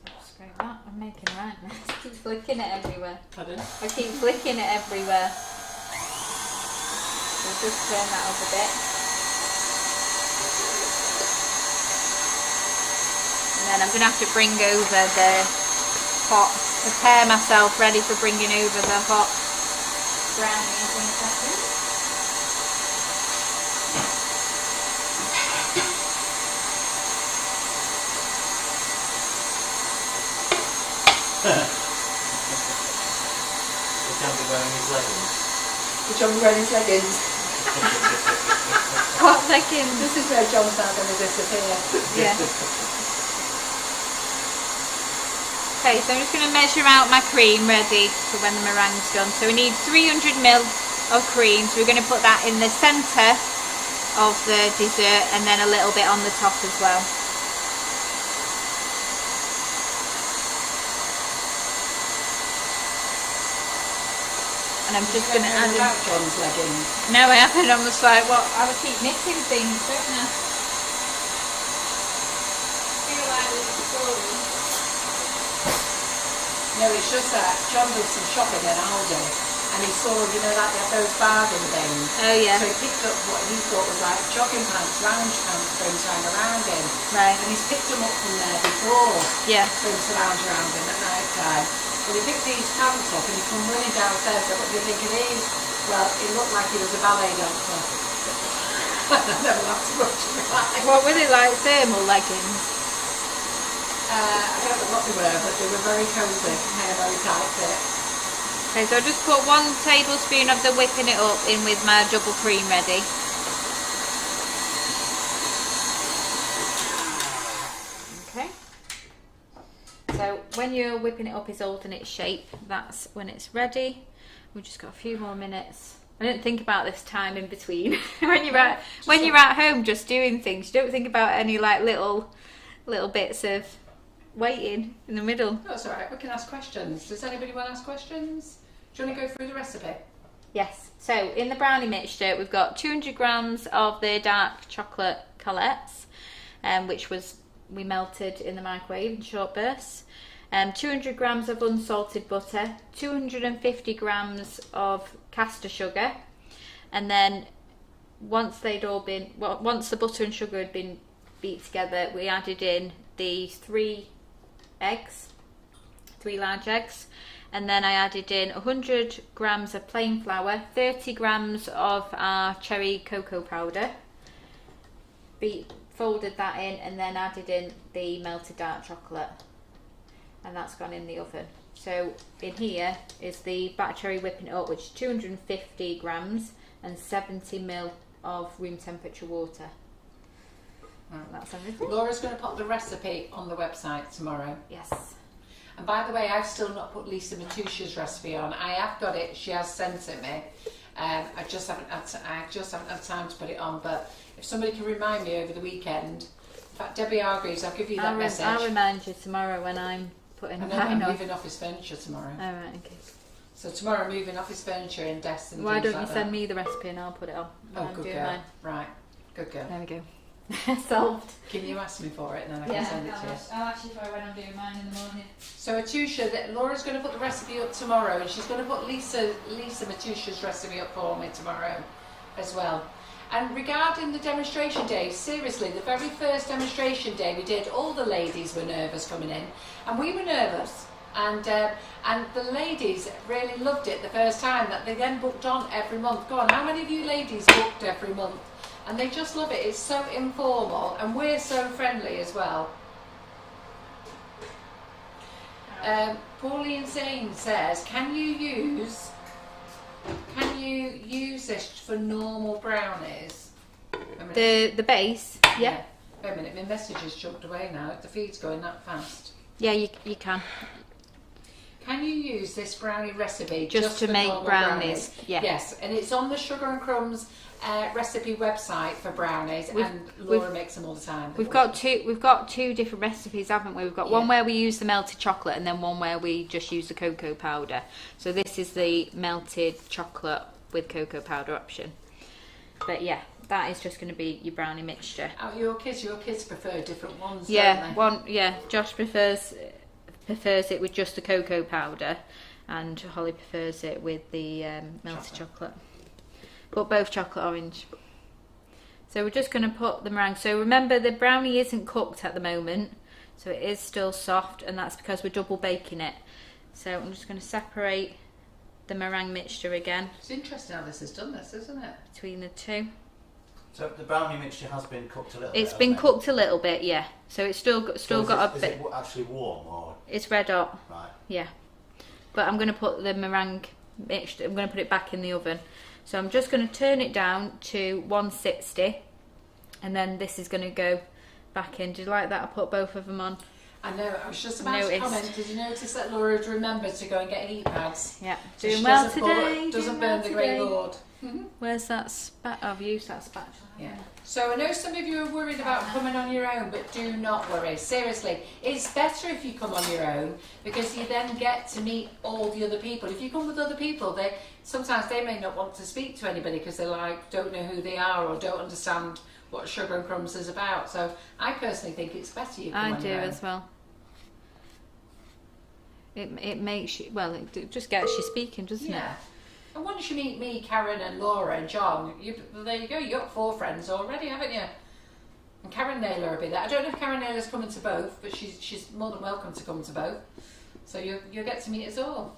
[SPEAKER 3] So just go that. I'm making right now. I keep flicking it everywhere.
[SPEAKER 1] Pardon?
[SPEAKER 3] I keep flicking it everywhere. We'll just turn that up a bit. And then I'm going to have to bring over the pot, prepare myself ready for bringing over the hot brownies in a second.
[SPEAKER 2] He can't be wearing his leggings.
[SPEAKER 1] The John wearing his leggings.
[SPEAKER 3] Hot leggings.
[SPEAKER 1] This is where John's now going to disappear.
[SPEAKER 3] Yeah. Okay, so I'm just going to measure out my cream ready for when the meringue's done. So we need 300ml of cream. So we're going to put that in the centre of the dessert and then a little bit on the top as well. And I'm just going to add
[SPEAKER 1] about John's leggings.
[SPEAKER 3] No, I haven't. I'm just like, well, I would keep missing things, don't I? Feel like a story.
[SPEAKER 1] No, it's just that John did some shopping in Aldi and he saw, you know, like they have those bargain things.
[SPEAKER 3] Oh, yeah.
[SPEAKER 1] So he picked up what he thought was like jogging pants, lounge pants for him to hang around in.
[SPEAKER 3] Right.
[SPEAKER 1] And he's picked them up from there before
[SPEAKER 3] Yeah.
[SPEAKER 1] for him to lounge around in at night time. But he picked these pants up and he come running downstairs and said, what do you think it is? Well, it looked like he was a ballet dancer. I never laughed so much in my life.
[SPEAKER 3] What were they like? Thermal leggings?
[SPEAKER 1] I don't know what they were, but they were very cosy and a very tight fit.
[SPEAKER 3] Okay, so I just put 1 tablespoon of the whipping it up in with my double cream ready. Okay. So when your whipping it up is holding its shape, that's when it's ready. We've just got a few more minutes. I didn't think about this time in between. when you're at home just doing things, you don't think about any like little bits of waiting in the middle.
[SPEAKER 1] That's all right. We can ask questions. Does anybody want to ask questions? Do you want to go through the recipe?
[SPEAKER 3] Yes. So in the brownie mixture, we've got 200 grams of the dark chocolate colettes, which we melted in the microwave in short bursts. 200 grams of unsalted butter, 250 grams of caster sugar, and then once the butter and sugar had been beat together, we added in the 3 large eggs, and then I added in 100 grams of plain flour, 30 grams of our cherry cocoa powder, folded that in, and then added in the melted dark chocolate, and that's gone in the oven. So in here is the black cherry whipping it up, which is 250 grams and 70 ml of room temperature water. That's everything.
[SPEAKER 1] Laura's going to put the recipe on the website tomorrow.
[SPEAKER 3] Yes.
[SPEAKER 1] And by the way, I've still not put Lisa Matusha's recipe on. I have got it. She has sent it me. I just haven't had time to put it on. But if somebody can remind me over the weekend, in fact, Debbie Hargreaves, I'll give you that message.
[SPEAKER 3] I'll remind you tomorrow when I'm putting
[SPEAKER 1] mine on. I'm moving office furniture tomorrow.
[SPEAKER 3] Oh, right, okay.
[SPEAKER 1] So tomorrow I'm moving office furniture and desks and
[SPEAKER 3] Why
[SPEAKER 1] things
[SPEAKER 3] don't you
[SPEAKER 1] like
[SPEAKER 3] send
[SPEAKER 1] that.
[SPEAKER 3] me the recipe and I'll put it on?
[SPEAKER 1] Oh, good girl.
[SPEAKER 3] Mine.
[SPEAKER 1] Right, good girl.
[SPEAKER 3] There we go. Solved.
[SPEAKER 1] Can you ask me for it and then I can send it to you?
[SPEAKER 3] I'll ask you for it when I'm doing mine in the morning.
[SPEAKER 1] So Matusha, Laura's going to put the recipe up tomorrow, and she's going to put Lisa Matusha's recipe up for me tomorrow as well. And regarding the demonstration day, seriously, the very first demonstration day we did, all the ladies were nervous coming in, and we were nervous. And the ladies really loved it the first time, that they then booked on every month. Go on, how many of you ladies booked every month? And they just love it. It's so informal, and we're so friendly as well. Pauline Zane says, can you use this for normal brownies?
[SPEAKER 3] The base, yeah.
[SPEAKER 1] Wait a minute, my message has jumped away now. The feed's going that fast.
[SPEAKER 3] Yeah, you can.
[SPEAKER 1] Can you use this brownie recipe
[SPEAKER 3] just to make brownies? Yeah.
[SPEAKER 1] Yes, and it's on the Sugar and Crumbs recipe website for brownies, and Laura makes them all the time.
[SPEAKER 3] We've got two different recipes, haven't we? We've got one where we use the melted chocolate, and then one where we just use the cocoa powder. So this is the melted chocolate with cocoa powder option. But yeah, that is just going to be your brownie mixture.
[SPEAKER 1] Oh, your kids prefer different ones, don't they?
[SPEAKER 3] Josh prefers it with just the cocoa powder, and Holly prefers it with the melted chocolate. But both chocolate orange. So we're just going to put the meringue. So remember, the brownie isn't cooked at the moment, so it is still soft, and that's because we're double baking it. So I'm just going to separate the meringue mixture again.
[SPEAKER 1] It's interesting how this has done this, isn't it?
[SPEAKER 3] Between the two.
[SPEAKER 2] So the brownie mixture has been cooked a little bit.
[SPEAKER 3] It's been cooked a little bit, yeah. So it's still got a bit.
[SPEAKER 2] Is it actually warm or?
[SPEAKER 3] It's red hot.
[SPEAKER 2] Right.
[SPEAKER 3] Yeah. But I'm going to put the meringue mixture. I'm going to put it back in the oven. So I'm just going to turn it down to 160, and then this is going to go back in. Did you like that? I put both of them on.
[SPEAKER 1] I know. I was just about to comment. Did you notice that Laura had remembered to go and get heat pads?
[SPEAKER 3] Yeah.
[SPEAKER 1] So
[SPEAKER 3] doing well today.
[SPEAKER 1] Doesn't burn the Grey Lord.
[SPEAKER 3] Where's that I've used that spatula.
[SPEAKER 1] Yeah. So I know some of you are worried about coming on your own, but do not worry. Seriously, it's better if you come on your own, because you then get to meet all the other people. If you come with other people, sometimes they may not want to speak to anybody because they don't know who they are or don't understand what Sugar and Crumbs is about. So I personally think it's better you come on your own.
[SPEAKER 3] I do as well. It makes you, well, it just gets you speaking, doesn't it?
[SPEAKER 1] Yeah. And once you meet me, Karen and Laura and John, there you go, you've got 4 friends already, haven't you? And Karen Naylor will be there. I don't know if Karen Naylor's coming to both, but she's more than welcome to come to both. So you'll get to meet us all.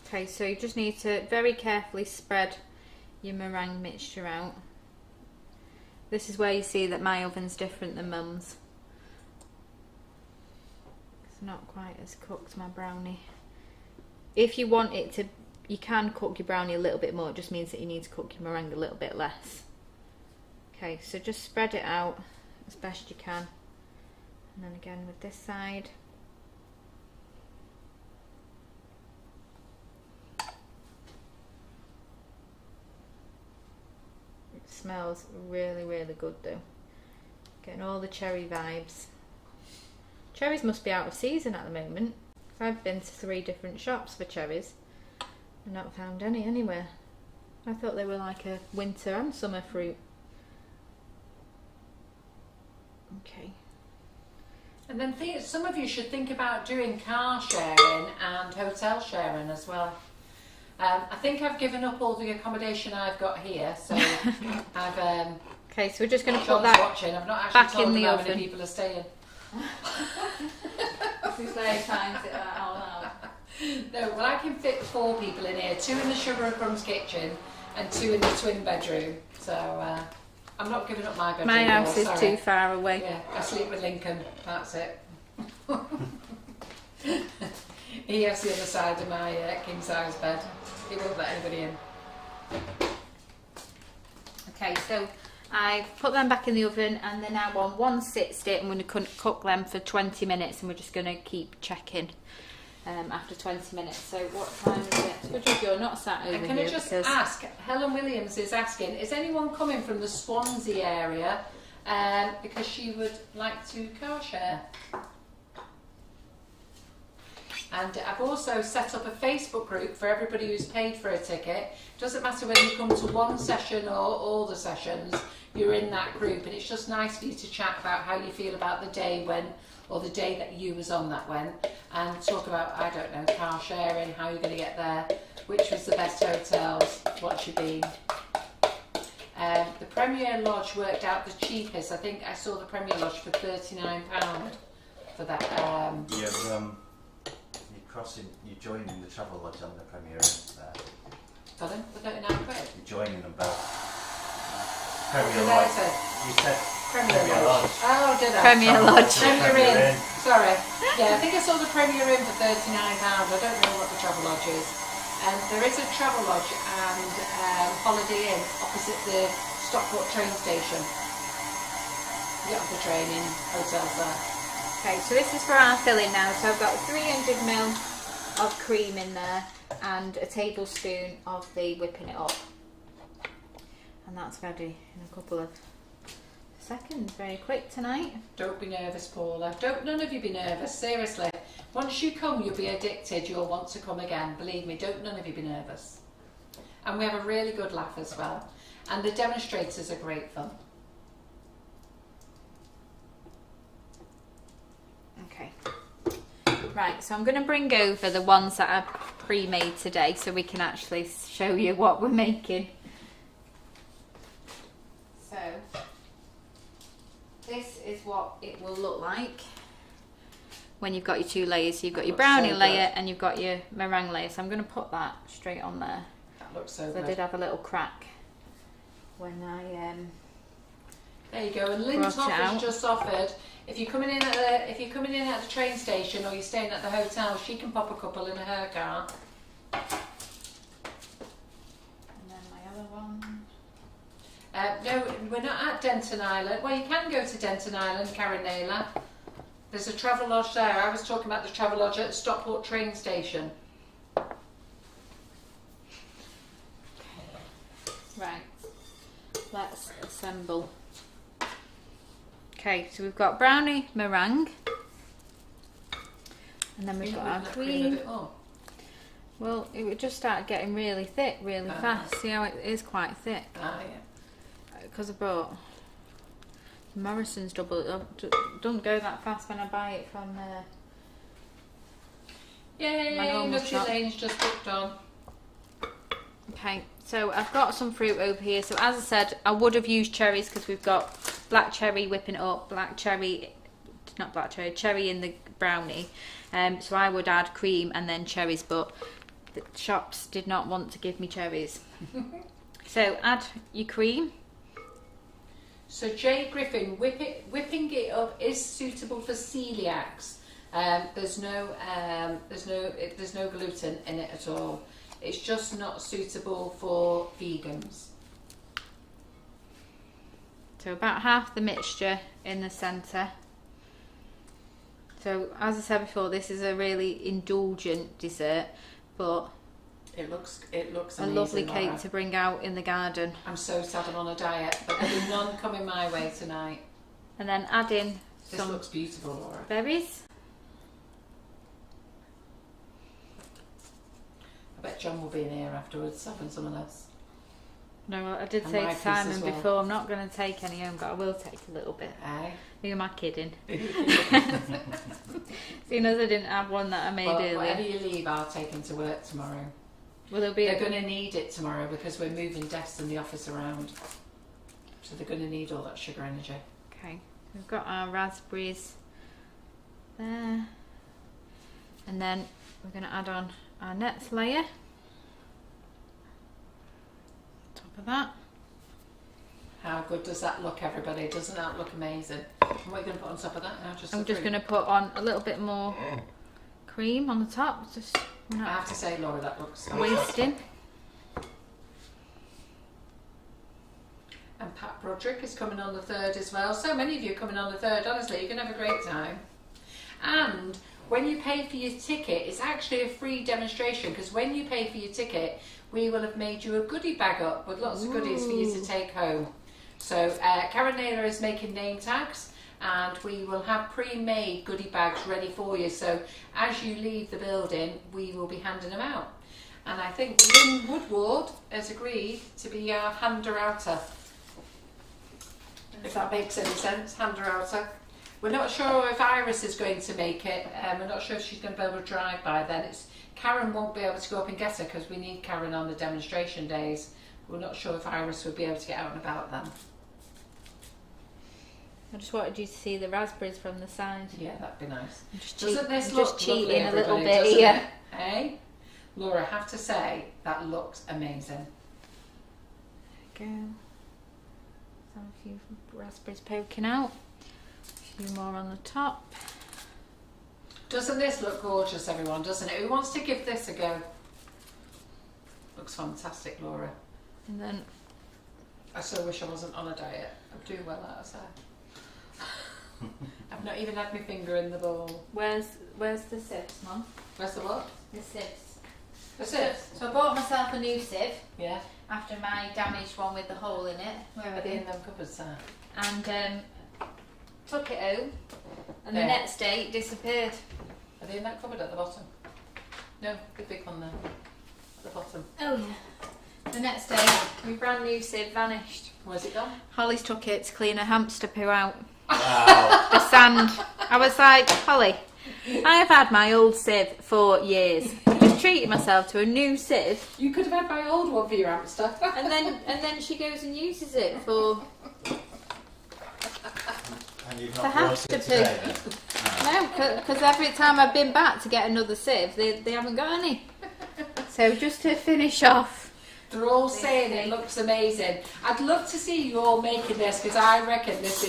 [SPEAKER 3] Okay, so you just need to very carefully spread your meringue mixture out. This is where you see that my oven's different than Mum's. It's not quite as cooked, my brownie. If you want it to, you can cook your brownie a little bit more. It just means that you need to cook your meringue a little bit less. Okay, so just spread it out as best you can. And then again with this side. It smells really, really good though. Getting all the cherry vibes. Cherries must be out of season at the moment. I've been to 3 different shops for cherries and not found any anywhere. I thought they were like a winter and summer fruit. Okay.
[SPEAKER 1] And then some of you should think about doing car sharing and hotel sharing as well. I think I've given up all the accommodation I've got here, so I've.
[SPEAKER 3] Okay, so we're just going to put
[SPEAKER 1] John's
[SPEAKER 3] that
[SPEAKER 1] watching. I've not
[SPEAKER 3] back
[SPEAKER 1] actually told
[SPEAKER 3] in
[SPEAKER 1] him
[SPEAKER 3] the
[SPEAKER 1] how
[SPEAKER 3] oven.
[SPEAKER 1] many people are staying.
[SPEAKER 3] This is where he finds it all out.
[SPEAKER 1] No, well, I can fit 4 people in here, 2 in the Sugar and Crumbs kitchen and 2 in the twin bedroom. So I'm not giving up my bedroom.
[SPEAKER 3] My house is
[SPEAKER 1] sorry.
[SPEAKER 3] too far away.
[SPEAKER 1] Yeah, I sleep with Lincoln. That's it. He has the other side of my king size bed. He won't let anybody in.
[SPEAKER 3] Okay, so I've put them back in the oven and they're now on 160. I'm going to cook them for 20 minutes and we're just going to keep checking after 20 minutes. So what time is it? Good job you're not sat over
[SPEAKER 1] And can
[SPEAKER 3] here.
[SPEAKER 1] I just ask, Helen Williams is asking, is anyone coming from the Swansea area because she would like to car share? And I've also set up a Facebook group for everybody who's paid for a ticket. Doesn't matter whether you come to one session or all the sessions, you're in that group, and it's just nice for you to chat about how you feel about the day when, or the day that you was on that when, and talk about, I don't know, car sharing, how you're going to get there, which was the best hotels, what you've been. The Premier Lodge worked out the cheapest. I think I saw the Premier Lodge for £39 for that.
[SPEAKER 2] You're joining the Travel Lodge on the Premier Inn there.
[SPEAKER 1] Pardon? For £39?
[SPEAKER 2] You're joining them both. Premier
[SPEAKER 1] What did I
[SPEAKER 2] Lodge.
[SPEAKER 1] say?
[SPEAKER 2] You said
[SPEAKER 1] Premier Lodge. Oh, did I?
[SPEAKER 3] Premier Lodge.
[SPEAKER 1] Premier Inn. Sorry. Yeah, I think I saw the Premier Inn for £39. I don't know what the Travel Lodge is. There is a Travel Lodge and Holiday Inn opposite the Stockport train station. You get off the train in hotels there.
[SPEAKER 3] Okay, so this is for our filling now. So I've got 300ml of cream in there and a tablespoon of the whipping it up. And that's ready in a couple of seconds. Very quick tonight.
[SPEAKER 1] Don't be nervous, Paula. None of you be nervous, seriously. Once you come, you'll be addicted. You'll want to come again. Believe me, none of you be nervous. And we have a really good laugh as well. And the demonstrators are great fun.
[SPEAKER 3] Okay. Right, so I'm going to bring over the ones that I've pre-made today so we can actually show you what we're making. So, this is what it will look like when you've got your 2 layers. So you've got your brownie layer and you've got your meringue layer. So I'm going to put that straight on there.
[SPEAKER 1] That looks so good.
[SPEAKER 3] I did have a little crack when I
[SPEAKER 1] there you go. And Lynn Toff has just offered, if you're coming in at the train station or you're staying at the hotel, she can pop a couple in her car.
[SPEAKER 3] And then my other one.
[SPEAKER 1] No, we're not at Denton Island. Well, you can go to Denton Island, Karen Naylor. There's a Travel Lodge there. I was talking about the Travel Lodge at the Stockport train station.
[SPEAKER 3] Right, let's assemble. Okay, so we've got brownie meringue, and then we've got our cream. Well, it would just start getting really thick really fast. See how it is quite thick?
[SPEAKER 1] Ah, yeah.
[SPEAKER 3] Because I bought Morrison's double. Don't go that fast when I buy it from
[SPEAKER 1] Yay,
[SPEAKER 3] my normal
[SPEAKER 1] Nutty
[SPEAKER 3] shop.
[SPEAKER 1] Lane's just booked on.
[SPEAKER 3] Okay, so I've got some fruit over here. So as I said, I would have used cherries because we've got black cherry whipping it up, cherry in the brownie. So I would add cream and then cherries, but the shops did not want to give me cherries. So add your cream.
[SPEAKER 1] So Jay Griffin, whipping it up is suitable for celiacs. There's no gluten in it at all. It's just not suitable for vegans.
[SPEAKER 3] So about half the mixture in the centre. So as I said before, this is a really indulgent dessert, but
[SPEAKER 1] it looks amazing,
[SPEAKER 3] a lovely cake
[SPEAKER 1] Laura.
[SPEAKER 3] to bring out in the garden.
[SPEAKER 1] I'm so sad I'm on a diet, but there'll be none coming my way tonight.
[SPEAKER 3] And then add in
[SPEAKER 1] This
[SPEAKER 3] some
[SPEAKER 1] looks beautiful, Laura.
[SPEAKER 3] berries.
[SPEAKER 1] I bet John will be in here afterwards having some of this.
[SPEAKER 3] No, well, I did
[SPEAKER 1] And
[SPEAKER 3] say
[SPEAKER 1] my
[SPEAKER 3] to
[SPEAKER 1] piece
[SPEAKER 3] Simon
[SPEAKER 1] as well.
[SPEAKER 3] before, I'm not going to take any home, but I will take a little bit.
[SPEAKER 1] Aye.
[SPEAKER 3] Who am I kidding? Seeing as I didn't have one that I made
[SPEAKER 1] Well,
[SPEAKER 3] earlier.
[SPEAKER 1] whatever you leave, I'll take him to work tomorrow.
[SPEAKER 3] Will there be?
[SPEAKER 1] They're going to need it tomorrow because we're moving desks in the office around. So they're going to need all that sugar energy.
[SPEAKER 3] Okay, we've got our raspberries there, and then we're going to add on our next layer. Top of that.
[SPEAKER 1] How good does that look, everybody? Doesn't that look amazing? And what are you going to put on top of that now?
[SPEAKER 3] I'm just going to put on a little bit more cream on the top. Just
[SPEAKER 1] I have to say, Laura, that looks so
[SPEAKER 3] wasting.
[SPEAKER 1] And Pat Broderick is coming on the 3rd as well. So many of you are coming on the 3rd. Honestly, you're going to have a great time. And when you pay for your ticket, it's actually a free demonstration, because when you pay for your ticket, we will have made you a goodie bag up with lots of goodies for you to take home. So Karen Naylor is making name tags, and we will have pre-made goodie bags ready for you. So as you leave the building, we will be handing them out. And I think Lynn Woodward has agreed to be our hander-outer. If that makes any sense, hander-outer. We're not sure if Iris is going to make it. We're not sure if she's going to be able to drive by then. Karen won't be able to go up and get her because we need Karen on the demonstration days. We're not sure if Iris will be able to get out and about then.
[SPEAKER 3] I just wanted you to see the raspberries from the side.
[SPEAKER 1] Yeah, that'd be nice.
[SPEAKER 3] Doesn't
[SPEAKER 1] this look
[SPEAKER 3] just
[SPEAKER 1] lovely,
[SPEAKER 3] cheating a little
[SPEAKER 1] everybody,
[SPEAKER 3] bit here?
[SPEAKER 1] Hey, Laura, I have to say that looks amazing.
[SPEAKER 3] There we go. Some a few raspberries poking out. A few more on the top.
[SPEAKER 1] Doesn't this look gorgeous, everyone? Doesn't it? Who wants to give this a go? Looks fantastic, Laura.
[SPEAKER 3] And then
[SPEAKER 1] I so wish I wasn't on a diet. I'm doing well out of sight. I've not even had my finger in the bowl.
[SPEAKER 3] where's the sieves, Mum?
[SPEAKER 1] Where's the what?
[SPEAKER 3] The sieves.
[SPEAKER 1] The sieves?
[SPEAKER 3] So I bought myself a new sieve
[SPEAKER 1] Yeah.
[SPEAKER 3] after my damaged one with the hole in it. Where
[SPEAKER 1] Are
[SPEAKER 3] are
[SPEAKER 1] they
[SPEAKER 3] they?
[SPEAKER 1] in them cupboards there?
[SPEAKER 3] And took it home, and the
[SPEAKER 1] Yeah.
[SPEAKER 3] next day it disappeared.
[SPEAKER 1] Are they in that cupboard at the bottom? No, the big one there. At the bottom.
[SPEAKER 3] Oh yeah. The next day, my brand new sieve vanished.
[SPEAKER 1] Where's it gone?
[SPEAKER 3] Holly's took it to clean a hamster poo out.
[SPEAKER 2] Wow.
[SPEAKER 3] The sand. I was like, Holly, I have had my old sieve for years. I just treated myself to a new sieve,
[SPEAKER 1] You could have had my old one for your hamster.
[SPEAKER 3] and then she goes and uses it for
[SPEAKER 2] And you've
[SPEAKER 3] For
[SPEAKER 2] not brought
[SPEAKER 3] hamster
[SPEAKER 2] it today then?
[SPEAKER 3] no, because every time I've been back to get another sieve, they haven't got any. So just to finish off,
[SPEAKER 1] They're all saying it looks amazing. I'd love to see you all making this, because I reckon this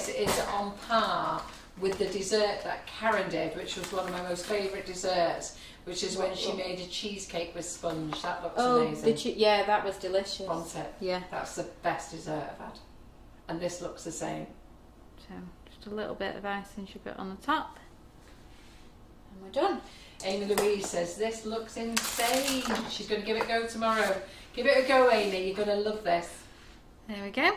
[SPEAKER 1] is on par with the dessert that Karen did, which was one of my most favourite desserts, which is when she made a cheesecake with sponge. That looks amazing.
[SPEAKER 3] yeah, that was delicious.
[SPEAKER 1] Wasn't it?
[SPEAKER 3] Yeah.
[SPEAKER 1] That's the best dessert I've had. And this looks the same.
[SPEAKER 3] So just a little bit of icing sugar on the top, and we're done.
[SPEAKER 1] Amy Louise says, this looks insane. She's going to give it a go tomorrow. Give it a go, Amy. You're going to love this.
[SPEAKER 3] There we go.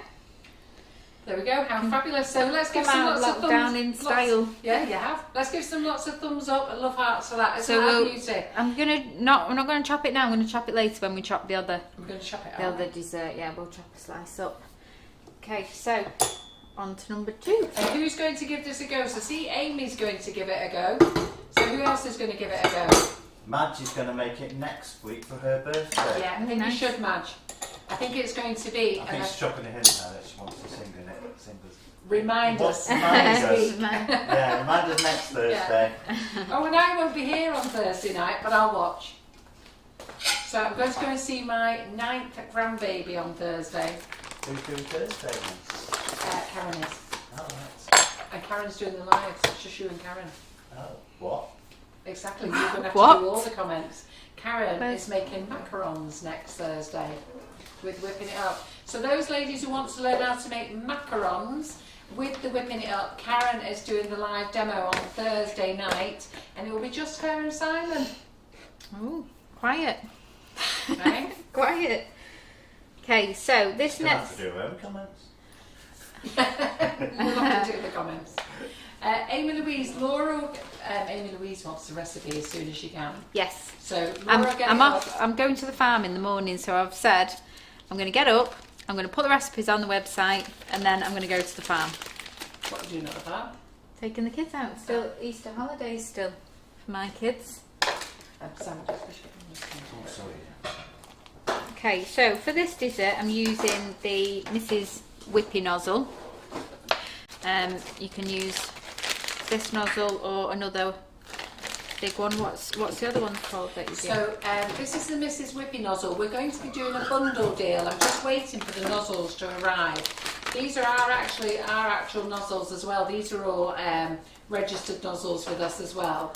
[SPEAKER 1] There we go. How fabulous. So let's give
[SPEAKER 3] Come
[SPEAKER 1] some
[SPEAKER 3] out
[SPEAKER 1] lots of thumbs.
[SPEAKER 3] lockdown in style.
[SPEAKER 1] Yeah, you have. Let's give some lots of thumbs up and love hearts for that. Isn't
[SPEAKER 3] So
[SPEAKER 1] that beauty?
[SPEAKER 3] we're not going to chop it now. I'm going to chop it later when we chop the other
[SPEAKER 1] We're going to chop it
[SPEAKER 3] the
[SPEAKER 1] out.
[SPEAKER 3] other dessert. Yeah, we'll chop a slice up. Okay, so on to number 2.
[SPEAKER 1] And who's going to give this a go? So see, Amy's going to give it a go. So who else is going to give it a go?
[SPEAKER 2] Madge is going to make it next week for her birthday.
[SPEAKER 1] Yeah, I think you should, Madge. I think it's going to be.
[SPEAKER 2] I think she's dropping a hint now that she wants to sing in it.
[SPEAKER 1] Remind us.
[SPEAKER 2] Remind us. Yeah, remind us next Thursday.
[SPEAKER 1] Oh, and I won't be here on Thursday night, but I'll watch. So I'm going to go and see my 9th grandbaby on Thursday.
[SPEAKER 2] Who's doing Thursday then?
[SPEAKER 1] Karen is.
[SPEAKER 2] Oh, right.
[SPEAKER 1] And Karen's doing the live. It's just you and Karen.
[SPEAKER 2] Oh, what?
[SPEAKER 1] Exactly. You're going to have
[SPEAKER 3] What?
[SPEAKER 1] to do all the comments. Karen is making macarons next Thursday with whipping it up. So those ladies who want to learn how to make macarons with the whipping it up, Karen is doing the live demo on Thursday night, and it will be just her and Simon.
[SPEAKER 3] Oh, quiet.
[SPEAKER 1] Right?
[SPEAKER 3] Quiet. Okay, so this
[SPEAKER 2] You'll have
[SPEAKER 3] next.
[SPEAKER 2] to do her own comments.
[SPEAKER 1] You'll have to do the comments. Amy Louise wants the recipe as soon as she can.
[SPEAKER 3] Yes.
[SPEAKER 1] So
[SPEAKER 3] I'm
[SPEAKER 1] Laura, get it
[SPEAKER 3] off.
[SPEAKER 1] up.
[SPEAKER 3] I'm going to the farm in the morning, so I've said I'm going to get up. I'm going to put the recipes on the website, and then I'm going to go to the farm.
[SPEAKER 1] What do you know about?
[SPEAKER 3] Taking the kids out. Still Easter holidays still for my kids. Okay, so for this dessert, I'm using the Mrs. Whippy nozzle. You can use this nozzle or another big one. What's the other one called that you do?
[SPEAKER 1] So this is the Mrs. Whippy nozzle. We're going to be doing a bundle deal. I'm just waiting for the nozzles to arrive. These are our actual nozzles as well. These are all registered nozzles with us as well.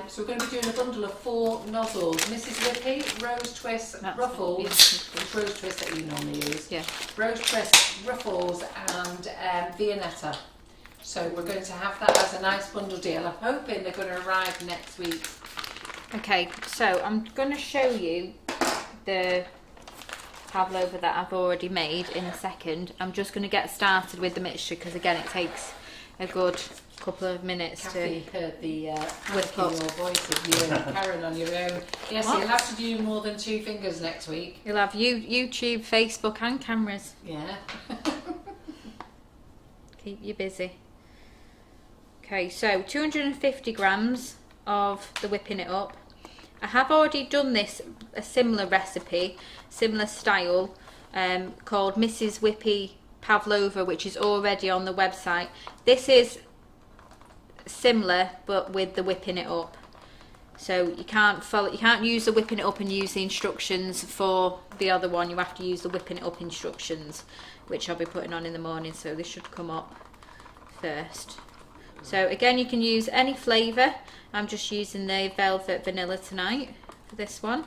[SPEAKER 1] So we're going to be doing a bundle of 4 nozzles. Mrs. Whippy, Rose Twist, Ruffles. It's Rose Twist that you normally use.
[SPEAKER 3] Yeah.
[SPEAKER 1] Rose Twist, Ruffles and Viennetta. So we're going to have that as a nice bundle deal. I'm hoping they're going to arrive next week.
[SPEAKER 3] Okay, so I'm going to show you the pavlova that I've already made in a second. I'm just going to get started with the mixture because again it takes a good couple of minutes
[SPEAKER 1] Kathy
[SPEAKER 3] to
[SPEAKER 1] heard the
[SPEAKER 3] whip
[SPEAKER 1] in
[SPEAKER 3] up.
[SPEAKER 1] your voice of you and Karen on your own. Yes,
[SPEAKER 3] What?
[SPEAKER 1] you'll have to do more than 2 fingers next week.
[SPEAKER 3] You'll have YouTube, Facebook and cameras.
[SPEAKER 1] Yeah.
[SPEAKER 3] Keep you busy. Okay, so 250 grams of the whipping it up. I have already done this, a similar recipe, similar style, called Mrs. Whippy Pavlova, which is already on the website. This is similar, but with the whipping it up. So you can't use the whipping it up and use the instructions for the other one. You have to use the whipping it up instructions, which I'll be putting on in the morning. So this should come up first. So again, you can use any flavour. I'm just using the velvet vanilla tonight for this one.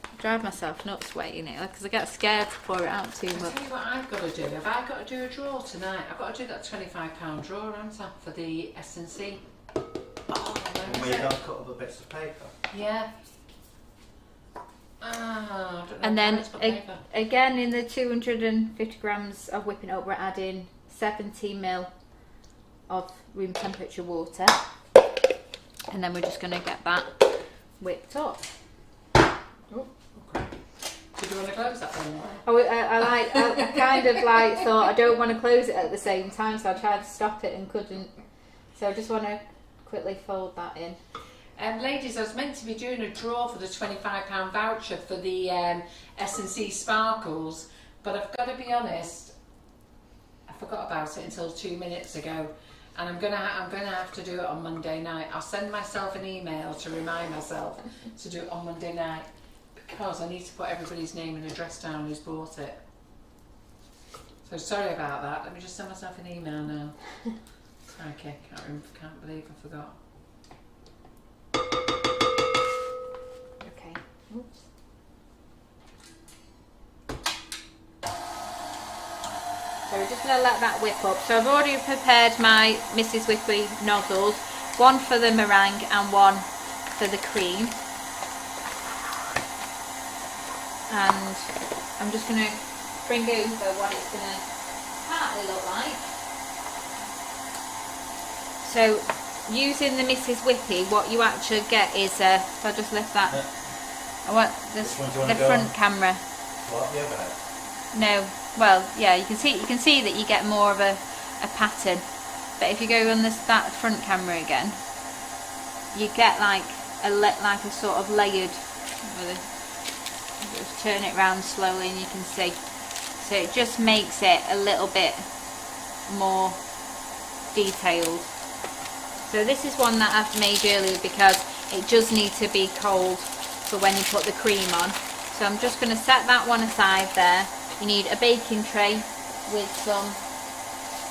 [SPEAKER 3] I drive myself nuts waiting it because I get scared to pour it out too
[SPEAKER 1] I'll
[SPEAKER 3] much.
[SPEAKER 1] tell you what I've got to do. Have I got to do a draw tonight? I've got to do that £25 draw, haven't I, for the S&C? Oh,
[SPEAKER 2] When you don't cut other bits of paper.
[SPEAKER 1] yeah. Ah, I don't know
[SPEAKER 3] And
[SPEAKER 1] why
[SPEAKER 3] then
[SPEAKER 1] it's got paper.
[SPEAKER 3] again in the 250 grams of whipping up, we're adding 70 ml of room temperature water, and then we're just going to get that whipped up.
[SPEAKER 1] Oh, okay. So do you want to close that then?
[SPEAKER 3] I kind of like thought I don't want to close it at the same time, so I tried to stop it and couldn't. So I just want to quickly fold that in.
[SPEAKER 1] Ladies, I was meant to be doing a draw for the £25 voucher for the S&C Sparkles, but I've got to be honest, I forgot about it until 2 minutes ago, and I'm gonna have to do it on Monday night. I'll send myself an email to remind myself to do it on Monday night because I need to put everybody's name and address down who's bought it. So sorry about that. Let me just send myself an email now. Okay, can't believe I forgot.
[SPEAKER 3] Okay. Oops. So we're just going to let that whip up. So I've already prepared my Mrs. Whippy nozzles, one for the meringue and one for the cream. And I'm just going to bring over what it's going to partly look like. So using the Mrs. Whippy, what you actually get is if I just lift that, I want this, the front camera.
[SPEAKER 2] What, the overhead?
[SPEAKER 3] No, well, yeah, you can see that you get more of a pattern. But if you go on that front camera again, you get like a sort of layered. Just turn it round slowly, and you can see. So it just makes it a little bit more detailed. So this is one that I've made earlier because it does need to be cold for when you put the cream on. So I'm just going to set that one aside there. You need a baking tray with some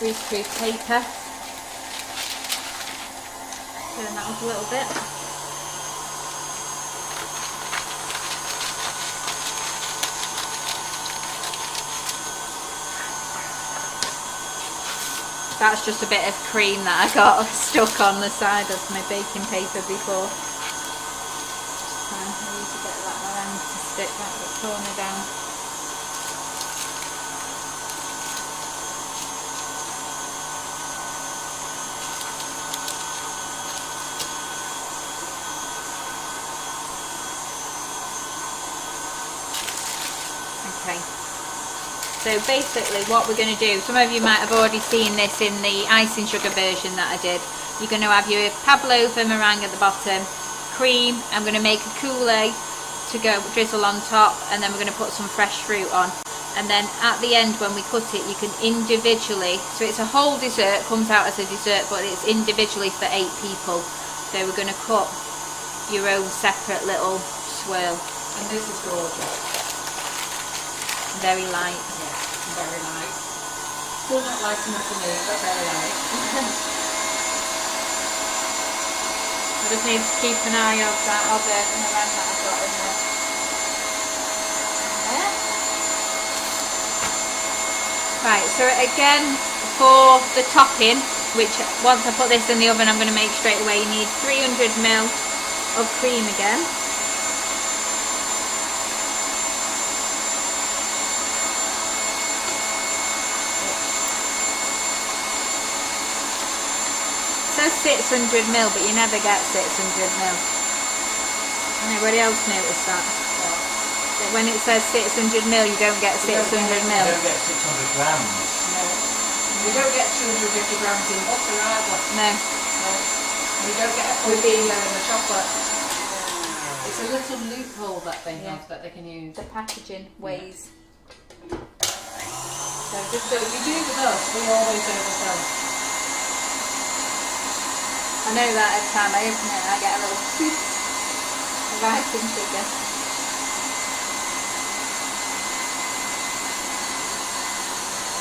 [SPEAKER 3] greaseproof paper. Turn that up a little bit. That's just a bit of cream that I got stuck on the side of my baking paper before. I need to get that around to stick that corner down. Okay. So basically what we're going to do, some of you might have already seen this in the icing sugar version that I did. You're going to have your Pavlova meringue at the bottom, cream. I'm going to make a coulis to go drizzle on top, and then we're going to put some fresh fruit on. And then at the end when we cut it, you can individually, so it's a whole dessert, comes out as a dessert, but it's individually for 8 people. So we're going to cut your own separate little swirl.
[SPEAKER 1] And this is gorgeous.
[SPEAKER 3] Very light.
[SPEAKER 1] Yeah, very light. Still not light enough for me, but very light.
[SPEAKER 3] I just need to keep an eye of that other meringue that I've got in there. Right, so again, for the topping, which once I put this in the oven I'm going to make straight away, you need 300ml of cream again. It says 600ml, but you never get 600ml. Anybody else notice that? That when it says 600ml, you don't get 600ml.
[SPEAKER 2] You don't get 600 grams.
[SPEAKER 1] No. You don't get 250 grams in butter either.
[SPEAKER 3] No.
[SPEAKER 1] No. You don't get a full kilo in the chocolate. It's a little loophole that they have that they can use.
[SPEAKER 3] The packaging weighs.
[SPEAKER 1] So just so you do with us, we always oversell.
[SPEAKER 3] I know that every time I open it, I get a little scoop of icing sugar.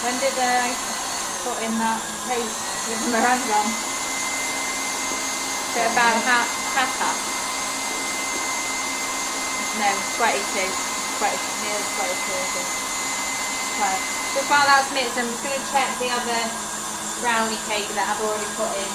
[SPEAKER 3] When did I put in that paste with the meringue on? So about half past? No, 22. Nearly 22. Right. Just while that's mixed, I'm just going to check the other brownie cake that I've already put in.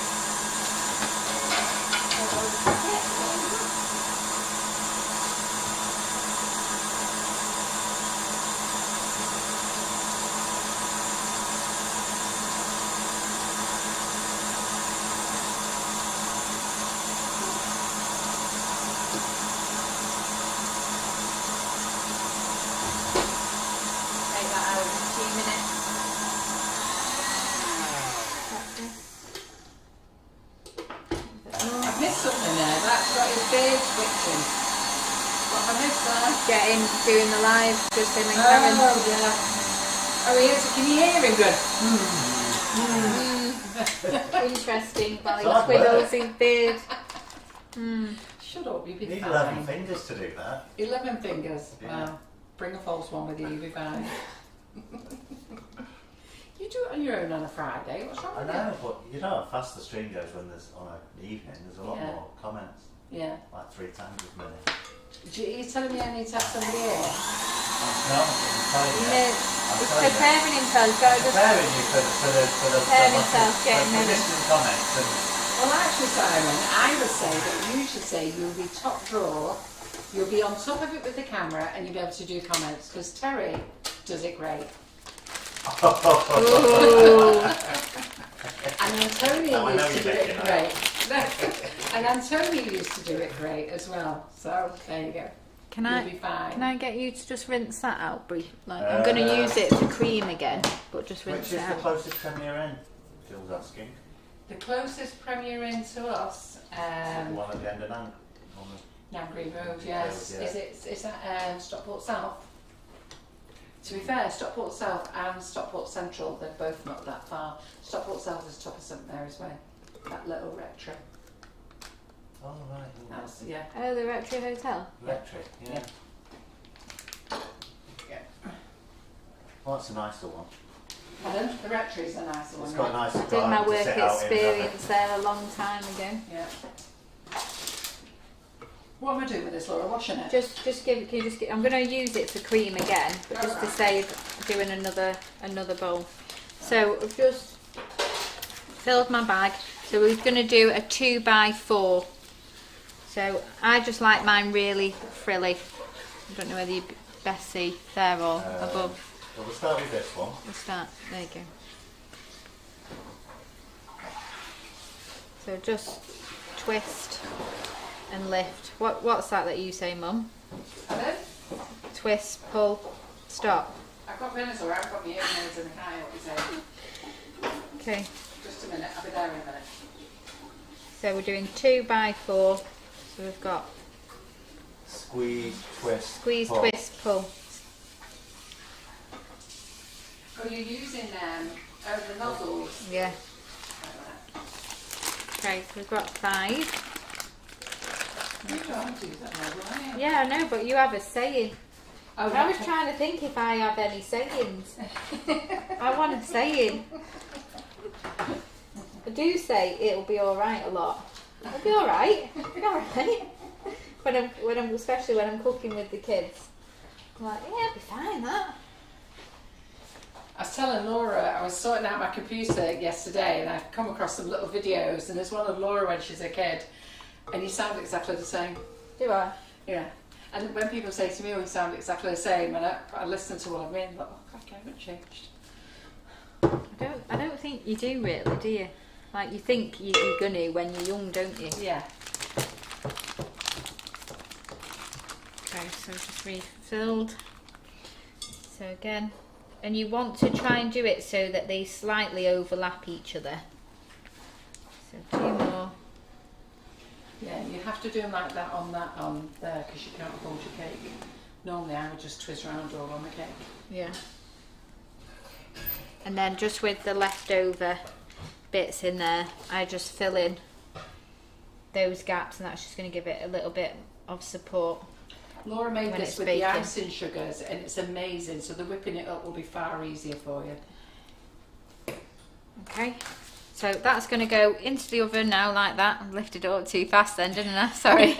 [SPEAKER 3] Doing the live, just him and Karen.
[SPEAKER 1] Oh, yeah. Oh, yes, can you hear him good?
[SPEAKER 3] Interesting, while he twiddles his beard.
[SPEAKER 1] Shut up, you'll be
[SPEAKER 2] You need
[SPEAKER 1] fine.
[SPEAKER 2] 11 fingers to do that.
[SPEAKER 1] 11 fingers?
[SPEAKER 2] Yeah.
[SPEAKER 1] Wow. Bring a false one with you, you'll be fine. You do it on your own on a Friday, what's wrong
[SPEAKER 2] I
[SPEAKER 1] with
[SPEAKER 2] know, but you know how fast the stream goes when there's on an evening, there's a lot more comments.
[SPEAKER 1] Yeah.
[SPEAKER 2] Like 3 times as many.
[SPEAKER 1] You're telling me I need to have somebody here?
[SPEAKER 2] No, I'm telling you.
[SPEAKER 3] No, he's preparing himself. He's got to just
[SPEAKER 2] Preparing you for the
[SPEAKER 3] prepare himself, getting ready.
[SPEAKER 2] distant comments. And
[SPEAKER 1] Well, actually, Simon, I would say that you should say you'll be top drawer, you'll be on top of it with the camera, and you'll be able to do comments, because Terry does it great. And Antonio used to do it great. And Antonio used to do it great as well. So there you go. You'll be fine.
[SPEAKER 3] Can I get you to just rinse that out briefly? Like, I'm going to use it for cream again, but just rinse
[SPEAKER 2] which
[SPEAKER 3] it
[SPEAKER 2] is the
[SPEAKER 3] out.
[SPEAKER 2] closest Premier Inn? Phil's asking.
[SPEAKER 1] The closest Premier Inn to us,
[SPEAKER 2] The one at the end of Nang.
[SPEAKER 1] Nangry Road, yes.
[SPEAKER 2] Road, yeah.
[SPEAKER 1] Is that Stockport South? To be fair, Stockport South and Stockport Central, they're both not that far. Stockport South is top of St Mary's Way, that little rectory.
[SPEAKER 2] Oh, right.
[SPEAKER 1] That's, yeah.
[SPEAKER 3] Oh, the Rectory Hotel?
[SPEAKER 2] Electric, yeah. Well, that's a nicer one.
[SPEAKER 1] Pardon? The rectory's a nicer one.
[SPEAKER 2] It's got a nicer
[SPEAKER 3] I did my
[SPEAKER 2] garden to
[SPEAKER 3] work
[SPEAKER 2] sit out in,
[SPEAKER 3] experience there a long time ago.
[SPEAKER 1] Yeah. What am I doing with this, Laura? Washing it?
[SPEAKER 3] Can you just give, I'm going to use it for cream again, but just to save doing another bowl. So I've just filled my bag. So we're going to do a 2x4. So I just like mine really frilly. I don't know whether you best see there or above.
[SPEAKER 2] Well, we'll start with this one.
[SPEAKER 3] We'll start. There you go. So just twist and lift. What's that you say, Mum?
[SPEAKER 1] Pardon?
[SPEAKER 3] Twist, pull, stop.
[SPEAKER 1] I I've got Venezuela, I've got my earnings and I can't hear what you're saying.
[SPEAKER 3] Okay.
[SPEAKER 1] Just a minute, I'll be there in a minute.
[SPEAKER 3] So we're doing 2 by 4. So we've got
[SPEAKER 2] Squeeze, twist,
[SPEAKER 3] squeeze,
[SPEAKER 2] pull.
[SPEAKER 3] twist, pull.
[SPEAKER 1] Oh, you're using the nozzles.
[SPEAKER 3] Yeah. Okay, so we've got 5.
[SPEAKER 1] You don't use that nozzle, are you?
[SPEAKER 3] Yeah, I know, but you have a saying.
[SPEAKER 1] Oh,
[SPEAKER 3] I was trying to think if I have any sayings. I want a saying. I do say it'll be alright a lot. It'll be alright. It'll be alright. Especially when I'm cooking with the kids. I'm like, yeah, it'll be fine, that.
[SPEAKER 1] I was telling Laura, I was sorting out my computer yesterday and I've come across some little videos and there's one of Laura when she's a kid and you sound exactly the same.
[SPEAKER 3] Do I?
[SPEAKER 1] Yeah. And when people say to me, oh, you sound exactly the same, and I listen to what I mean, but oh, I haven't changed.
[SPEAKER 3] I don't think you do really, do you? Like you think you're gonna when you're young, don't you?
[SPEAKER 1] Yeah.
[SPEAKER 3] Okay, so just refilled. So again, and you want to try and do it so that they slightly overlap each other. So 2 more.
[SPEAKER 1] Yeah, you have to do them like that on there because you can't hold your cake. Normally I would just twist around all on the cake.
[SPEAKER 3] Yeah. And then just with the leftover bits in there, I just fill in those gaps and that's just going to give it a little bit of support.
[SPEAKER 1] Laura made
[SPEAKER 3] when
[SPEAKER 1] this
[SPEAKER 3] it's
[SPEAKER 1] with
[SPEAKER 3] baking.
[SPEAKER 1] the icing sugars and it's amazing, so the whipping it up will be far easier for you.
[SPEAKER 3] Okay, so that's going to go into the oven now like that. I lifted it up too fast then, didn't I? Sorry.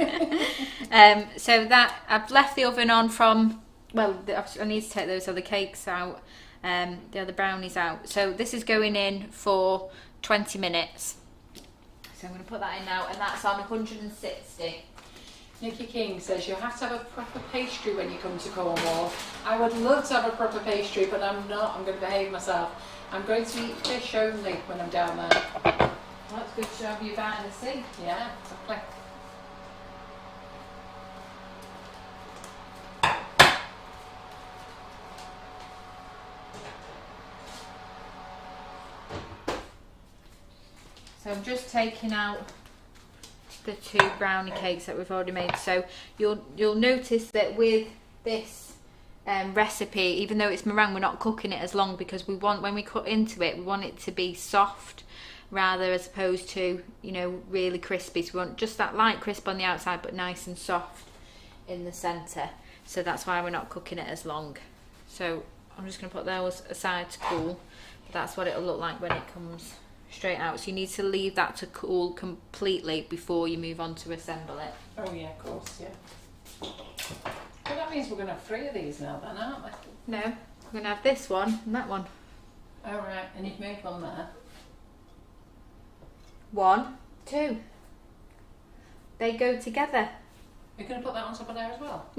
[SPEAKER 3] So that I've left the oven on from, well, I need to take those other cakes out, the other brownies out. So this is going in for 20 minutes. So I'm going to put that in now and that's on 160.
[SPEAKER 1] Nikki King says you have to have a proper pastry when you come to Cornwall. I would love to have a proper pastry, but I'm not. I'm going to behave myself. I'm going to eat fish only when I'm down there.
[SPEAKER 3] Well, that's good to have you back in the sea.
[SPEAKER 1] Yeah, exactly.
[SPEAKER 3] So I'm just taking out the 2 brownie cakes that we've already made. So you'll notice that with this recipe, even though it's meringue, we're not cooking it as long because we want, when we cut into it, we want it to be soft rather as opposed to, you know, really crispy. So we want just that light crisp on the outside but nice and soft in the centre. So that's why we're not cooking it as long. So I'm just going to put those aside to cool. But that's what it'll look like when it comes straight out. So you need to leave that to cool completely before you move on to assemble it.
[SPEAKER 1] Oh yeah, of course, yeah. Well, that means we're going to have 3 of these now then, aren't we?
[SPEAKER 3] No, we're going to have this one and that one.
[SPEAKER 1] Oh right, and you've moved one there.
[SPEAKER 3] 1, 2. They go together.
[SPEAKER 1] You're going to put that on top of there as well?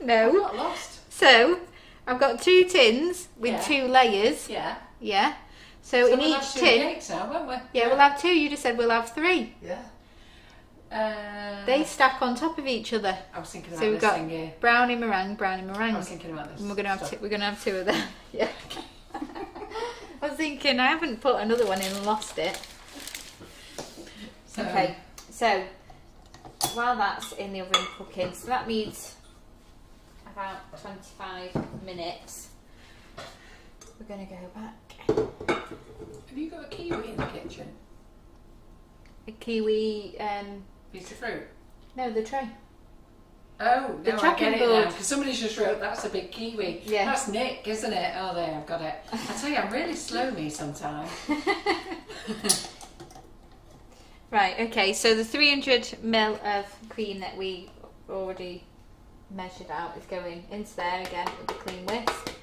[SPEAKER 3] No.
[SPEAKER 1] I'm not lost.
[SPEAKER 3] So I've got 2 tins with 2 layers.
[SPEAKER 1] Yeah.
[SPEAKER 3] Yeah. So in
[SPEAKER 1] we'll
[SPEAKER 3] each
[SPEAKER 1] have 2
[SPEAKER 3] tin.
[SPEAKER 1] cakes now, won't we?
[SPEAKER 3] Yeah, we'll have 2. You just said we'll have 3.
[SPEAKER 1] Yeah.
[SPEAKER 3] They stack on top of each other.
[SPEAKER 1] I was thinking about
[SPEAKER 3] So we've
[SPEAKER 1] this
[SPEAKER 3] got
[SPEAKER 1] thing here.
[SPEAKER 3] brownie meringue, brownie meringue.
[SPEAKER 1] I was thinking about this.
[SPEAKER 3] And we're gonna have
[SPEAKER 1] stuff.
[SPEAKER 3] we're gonna have 2 of them. Yeah. I was thinking I haven't put another one in and lost it.
[SPEAKER 1] So,
[SPEAKER 3] Okay, so while that's in the oven cooking, so that needs about 25 minutes. We're going to go back.
[SPEAKER 1] Have you got a kiwi in the kitchen?
[SPEAKER 3] A kiwi,
[SPEAKER 1] Piece of fruit?
[SPEAKER 3] no, the tray.
[SPEAKER 1] Oh,
[SPEAKER 3] The
[SPEAKER 1] no, I
[SPEAKER 3] chopping
[SPEAKER 1] get it now.
[SPEAKER 3] board.
[SPEAKER 1] Because somebody's just wrote, that's a big kiwi.
[SPEAKER 3] Yeah.
[SPEAKER 1] That's Nick, isn't it? Oh, there, I've got it. I tell you, I'm really slow me sometimes.
[SPEAKER 3] Right, okay, so the 300 ml of cream that we already measured out is going into there again with the clean whisk.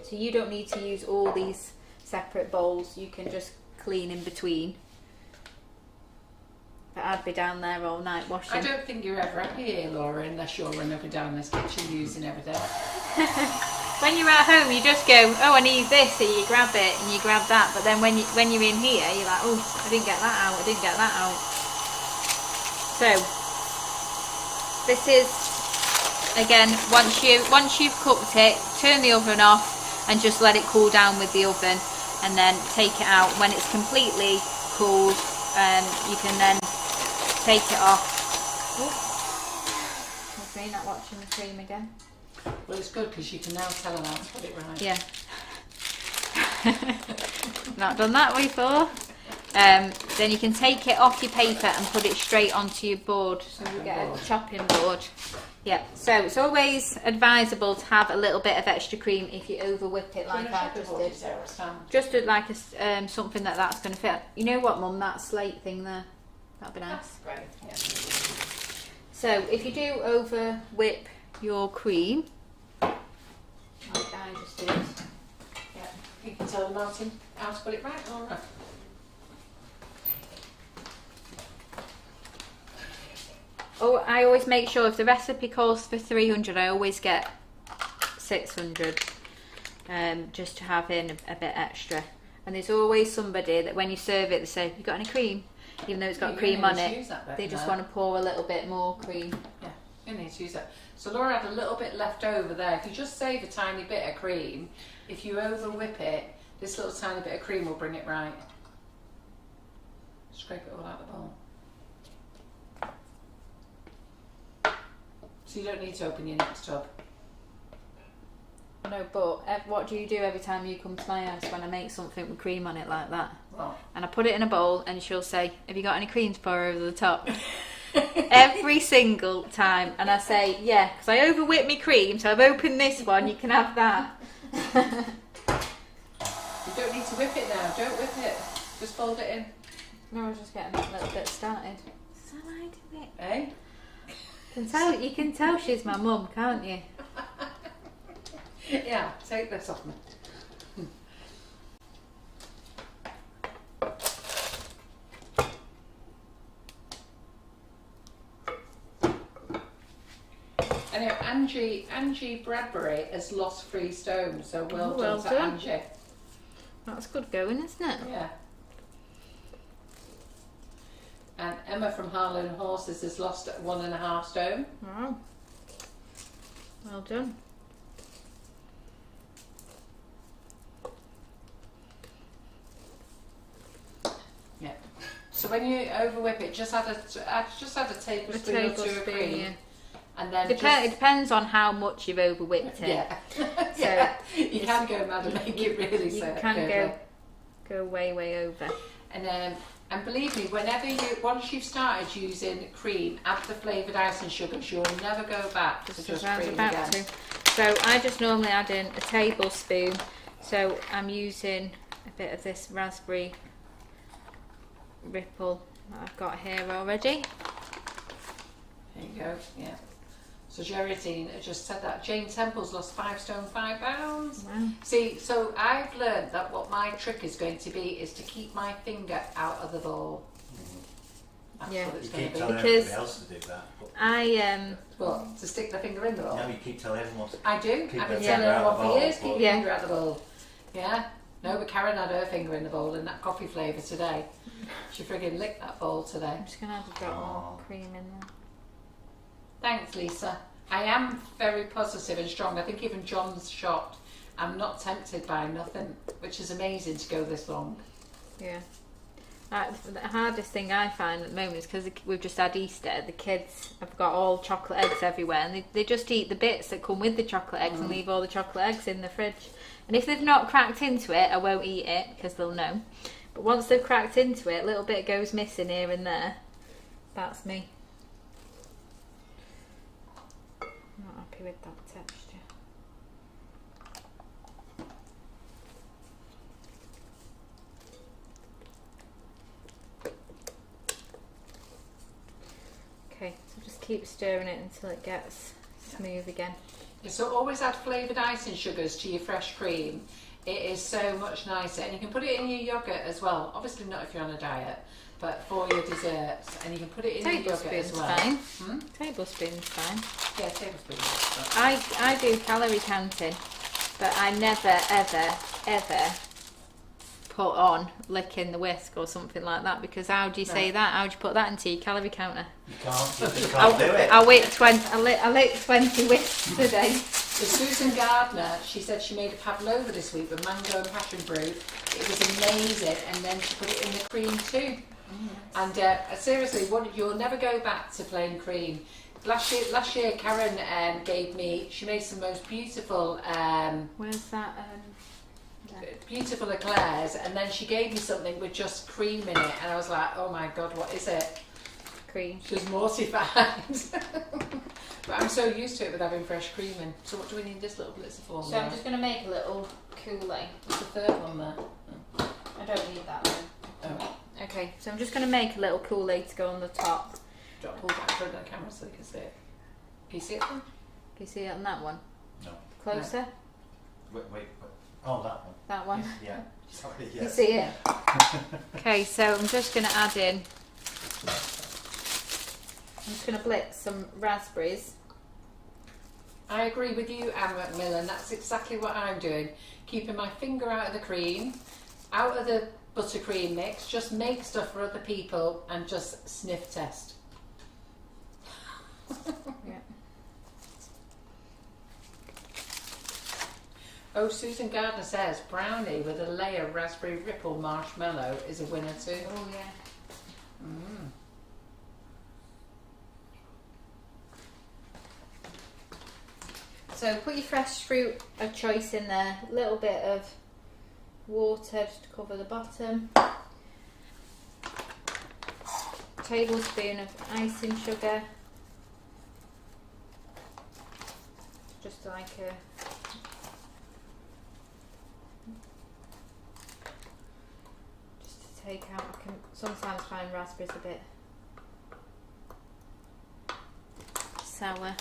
[SPEAKER 3] So you don't need to use all these separate bowls, you can just clean in between. But I'd be down there all night washing.
[SPEAKER 1] I don't think you're ever happy here, Laura, unless you're running up and down this kitchen using everything.
[SPEAKER 3] When you're at home, you just go, oh, I need this, and you grab it and you grab that. But then when you're in here, you're like, oh, I didn't get that out, I didn't get that out. So this is again, once you've cooked it, turn the oven off and just let it cool down with the oven, and then take it out. When it's completely cooled, you can then take it off. Was me not watching the cream again?
[SPEAKER 1] Well, it's good because you can now tell her how to put it right.
[SPEAKER 3] Yeah. Not done that before. Then you can take it off your paper and put it straight onto your board. So you get a chopping board. Yeah. So it's always advisable to have a little bit of extra cream if you over whip it like I just did. Just like a something that's going to fit. You know what, Mum? That slate thing there. That'd be nice.
[SPEAKER 1] Great. Yeah.
[SPEAKER 3] So if you do over whip your cream, like I just did.
[SPEAKER 1] Yeah. You can tell Martin how to put it right. All right.
[SPEAKER 3] Oh, I always make sure if the recipe calls for 300, I always get 600, just to have in a bit extra. And there's always somebody that when you serve it, they say, "You got any cream?" Even though it's got cream on it, they just want to pour a little bit more cream.
[SPEAKER 1] Yeah, you need to use that. So Laura had a little bit left over there. If you just save a tiny bit of cream, if you over whip it, this little tiny bit of cream will bring it right. Scrape it all out of the bowl. So you don't need to open your next tub.
[SPEAKER 3] No, but what do you do every time you come to my house when I make something with cream on it like that?
[SPEAKER 1] Well,
[SPEAKER 3] and I put it in a bowl and she'll say, "Have you got any cream to pour over the top?" Every single time. And I say, "Yeah, because I over whipped my cream, so I've opened this one, you can have that."
[SPEAKER 1] You don't need to whip it now, don't whip it. Just fold it in.
[SPEAKER 3] No, I was just getting a little bit started. So I do it.
[SPEAKER 1] Eh?
[SPEAKER 3] You can tell she's my mum, can't you?
[SPEAKER 1] Yeah, take this off me. Anyway, Angie Bradbury has lost 3 stone, so well done to Angie.
[SPEAKER 3] That's good going, isn't it?
[SPEAKER 1] Yeah. And Emma from Harlan Horses has lost 1.5 stone.
[SPEAKER 3] Wow. Well done.
[SPEAKER 1] Yeah. So when you over whip it, just add a tablespoon or 2 of cream.
[SPEAKER 3] Yeah.
[SPEAKER 1] And then
[SPEAKER 3] it depends on how much you've over whipped it.
[SPEAKER 1] Yeah.
[SPEAKER 3] So
[SPEAKER 1] yeah. You can go mad and make it really
[SPEAKER 3] you
[SPEAKER 1] so
[SPEAKER 3] can go way over.
[SPEAKER 1] And believe me, once you've started using cream, add the flavoured icing sugars. You'll never go back to just cream again.
[SPEAKER 3] So I just normally add in a tablespoon. So I'm using a bit of this raspberry ripple that I've got here already.
[SPEAKER 1] There you go. Yeah. So Geraldine just said that Jane Temple's lost 5 stone 5 pounds.
[SPEAKER 3] Wow.
[SPEAKER 1] See, so I've learned that what my trick is going to be is to keep my finger out of the bowl. That's
[SPEAKER 3] Yeah.
[SPEAKER 1] what it's
[SPEAKER 4] You
[SPEAKER 1] going
[SPEAKER 4] keep
[SPEAKER 1] to be.
[SPEAKER 4] telling
[SPEAKER 3] Because
[SPEAKER 4] everybody else to do that.
[SPEAKER 1] What? To stick the finger in the bowl?
[SPEAKER 4] No, you keep telling everyone to
[SPEAKER 1] I do.
[SPEAKER 4] keep
[SPEAKER 1] I've
[SPEAKER 4] their
[SPEAKER 1] been
[SPEAKER 4] finger
[SPEAKER 1] telling
[SPEAKER 4] out of
[SPEAKER 1] everyone
[SPEAKER 4] the
[SPEAKER 1] for
[SPEAKER 4] bowl,
[SPEAKER 1] years, keep
[SPEAKER 4] but-
[SPEAKER 1] your finger out of the bowl. Yeah. No, but Karen had her finger in the bowl in that coffee flavour today. She friggin' licked that bowl today.
[SPEAKER 3] I'm just going to add a drop more cream in there.
[SPEAKER 1] Thanks, Lisa. I am very positive and strong. I think even John's shocked. I'm not tempted by nothing, which is amazing to go this long.
[SPEAKER 3] Yeah. The hardest thing I find at the moment is because we've just had Easter, the kids have got all chocolate eggs everywhere and they just eat the bits that come with the chocolate eggs and leave all the chocolate eggs in the fridge. And if they've not cracked into it, I won't eat it because they'll know. But once they've cracked into it, a little bit goes missing here and there. That's me. I'm not happy with that texture. Okay, so just keep stirring it until it gets smooth again.
[SPEAKER 1] So always add flavoured icing sugars to your fresh cream. It is so much nicer, and you can put it in your yoghurt as well. Obviously not if you're on a diet, but for your desserts, and you can put it in your yoghurt as well.
[SPEAKER 3] Fine. Tablespoon's fine.
[SPEAKER 1] Yeah, tablespoons.
[SPEAKER 3] I do calorie counting, but I never ever put on licking the whisk or something like that, because how do you say that? How do you put that into your calorie counter?
[SPEAKER 4] You can't do it.
[SPEAKER 3] I licked 20 whisks today.
[SPEAKER 1] So Susan Gardner, she said she made a pavlova this week with mango and passion fruit. It was amazing, and then she put it in the cream too. And seriously, you'll never go back to plain cream. Last year Karen gave me, she made some most beautiful
[SPEAKER 3] Where's that?
[SPEAKER 1] beautiful eclairs, and then she gave me something with just cream in it, and I was like, oh my god, what is it?
[SPEAKER 3] Cream.
[SPEAKER 1] She was mortified. But I'm so used to it with having fresh cream in. So what do we need this little blitzer for?
[SPEAKER 3] So I'm just going to make a little Kool-Aid.
[SPEAKER 1] What's the third one there?
[SPEAKER 3] I don't need that though.
[SPEAKER 1] Oh.
[SPEAKER 3] Okay, so I'm just going to make a little Kool-Aid to go on the top.
[SPEAKER 1] Do you want to pull back in front of the camera so you can see it? Can you see it then?
[SPEAKER 3] Can you see it on that one?
[SPEAKER 4] No.
[SPEAKER 3] Closer?
[SPEAKER 4] Wait. Oh, that one.
[SPEAKER 3] That one?
[SPEAKER 4] Yeah. Sorry,
[SPEAKER 3] You
[SPEAKER 4] yes.
[SPEAKER 3] see it? Okay, so I'm just going to add in, I'm just going to blitz some raspberries.
[SPEAKER 1] I agree with you, Anne Macmillan. That's exactly what I'm doing. Keeping my finger out of the cream, out of the buttercream mix. Just make stuff for other people and just sniff test.
[SPEAKER 3] Yeah.
[SPEAKER 1] Oh, Susan Gardner says brownie with a layer of raspberry ripple marshmallow is a winner too.
[SPEAKER 3] Oh yeah.
[SPEAKER 1] Mm.
[SPEAKER 3] So put your fresh fruit of choice in there, a little bit of water just to cover the bottom, tablespoon of icing sugar, just like a just to take out, I can sometimes find raspberries a bit sour.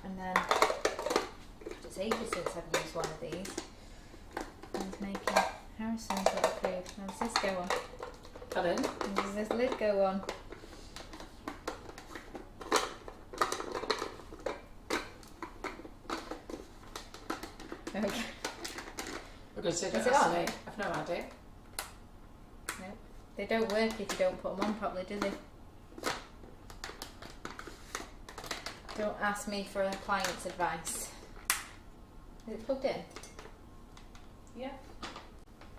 [SPEAKER 3] And then, it's ages since I've used one of these. I was making Harrison's little food. Now does this go on?
[SPEAKER 1] Pardon?
[SPEAKER 3] And does this lid go on? Okay.
[SPEAKER 1] We're going to say
[SPEAKER 3] Is
[SPEAKER 1] don't
[SPEAKER 3] it
[SPEAKER 1] ask
[SPEAKER 3] on?
[SPEAKER 1] me. I've no idea.
[SPEAKER 3] No. They don't work if you don't put them on properly, do they? Don't ask me for appliance advice. Is it plugged in?
[SPEAKER 1] Yeah.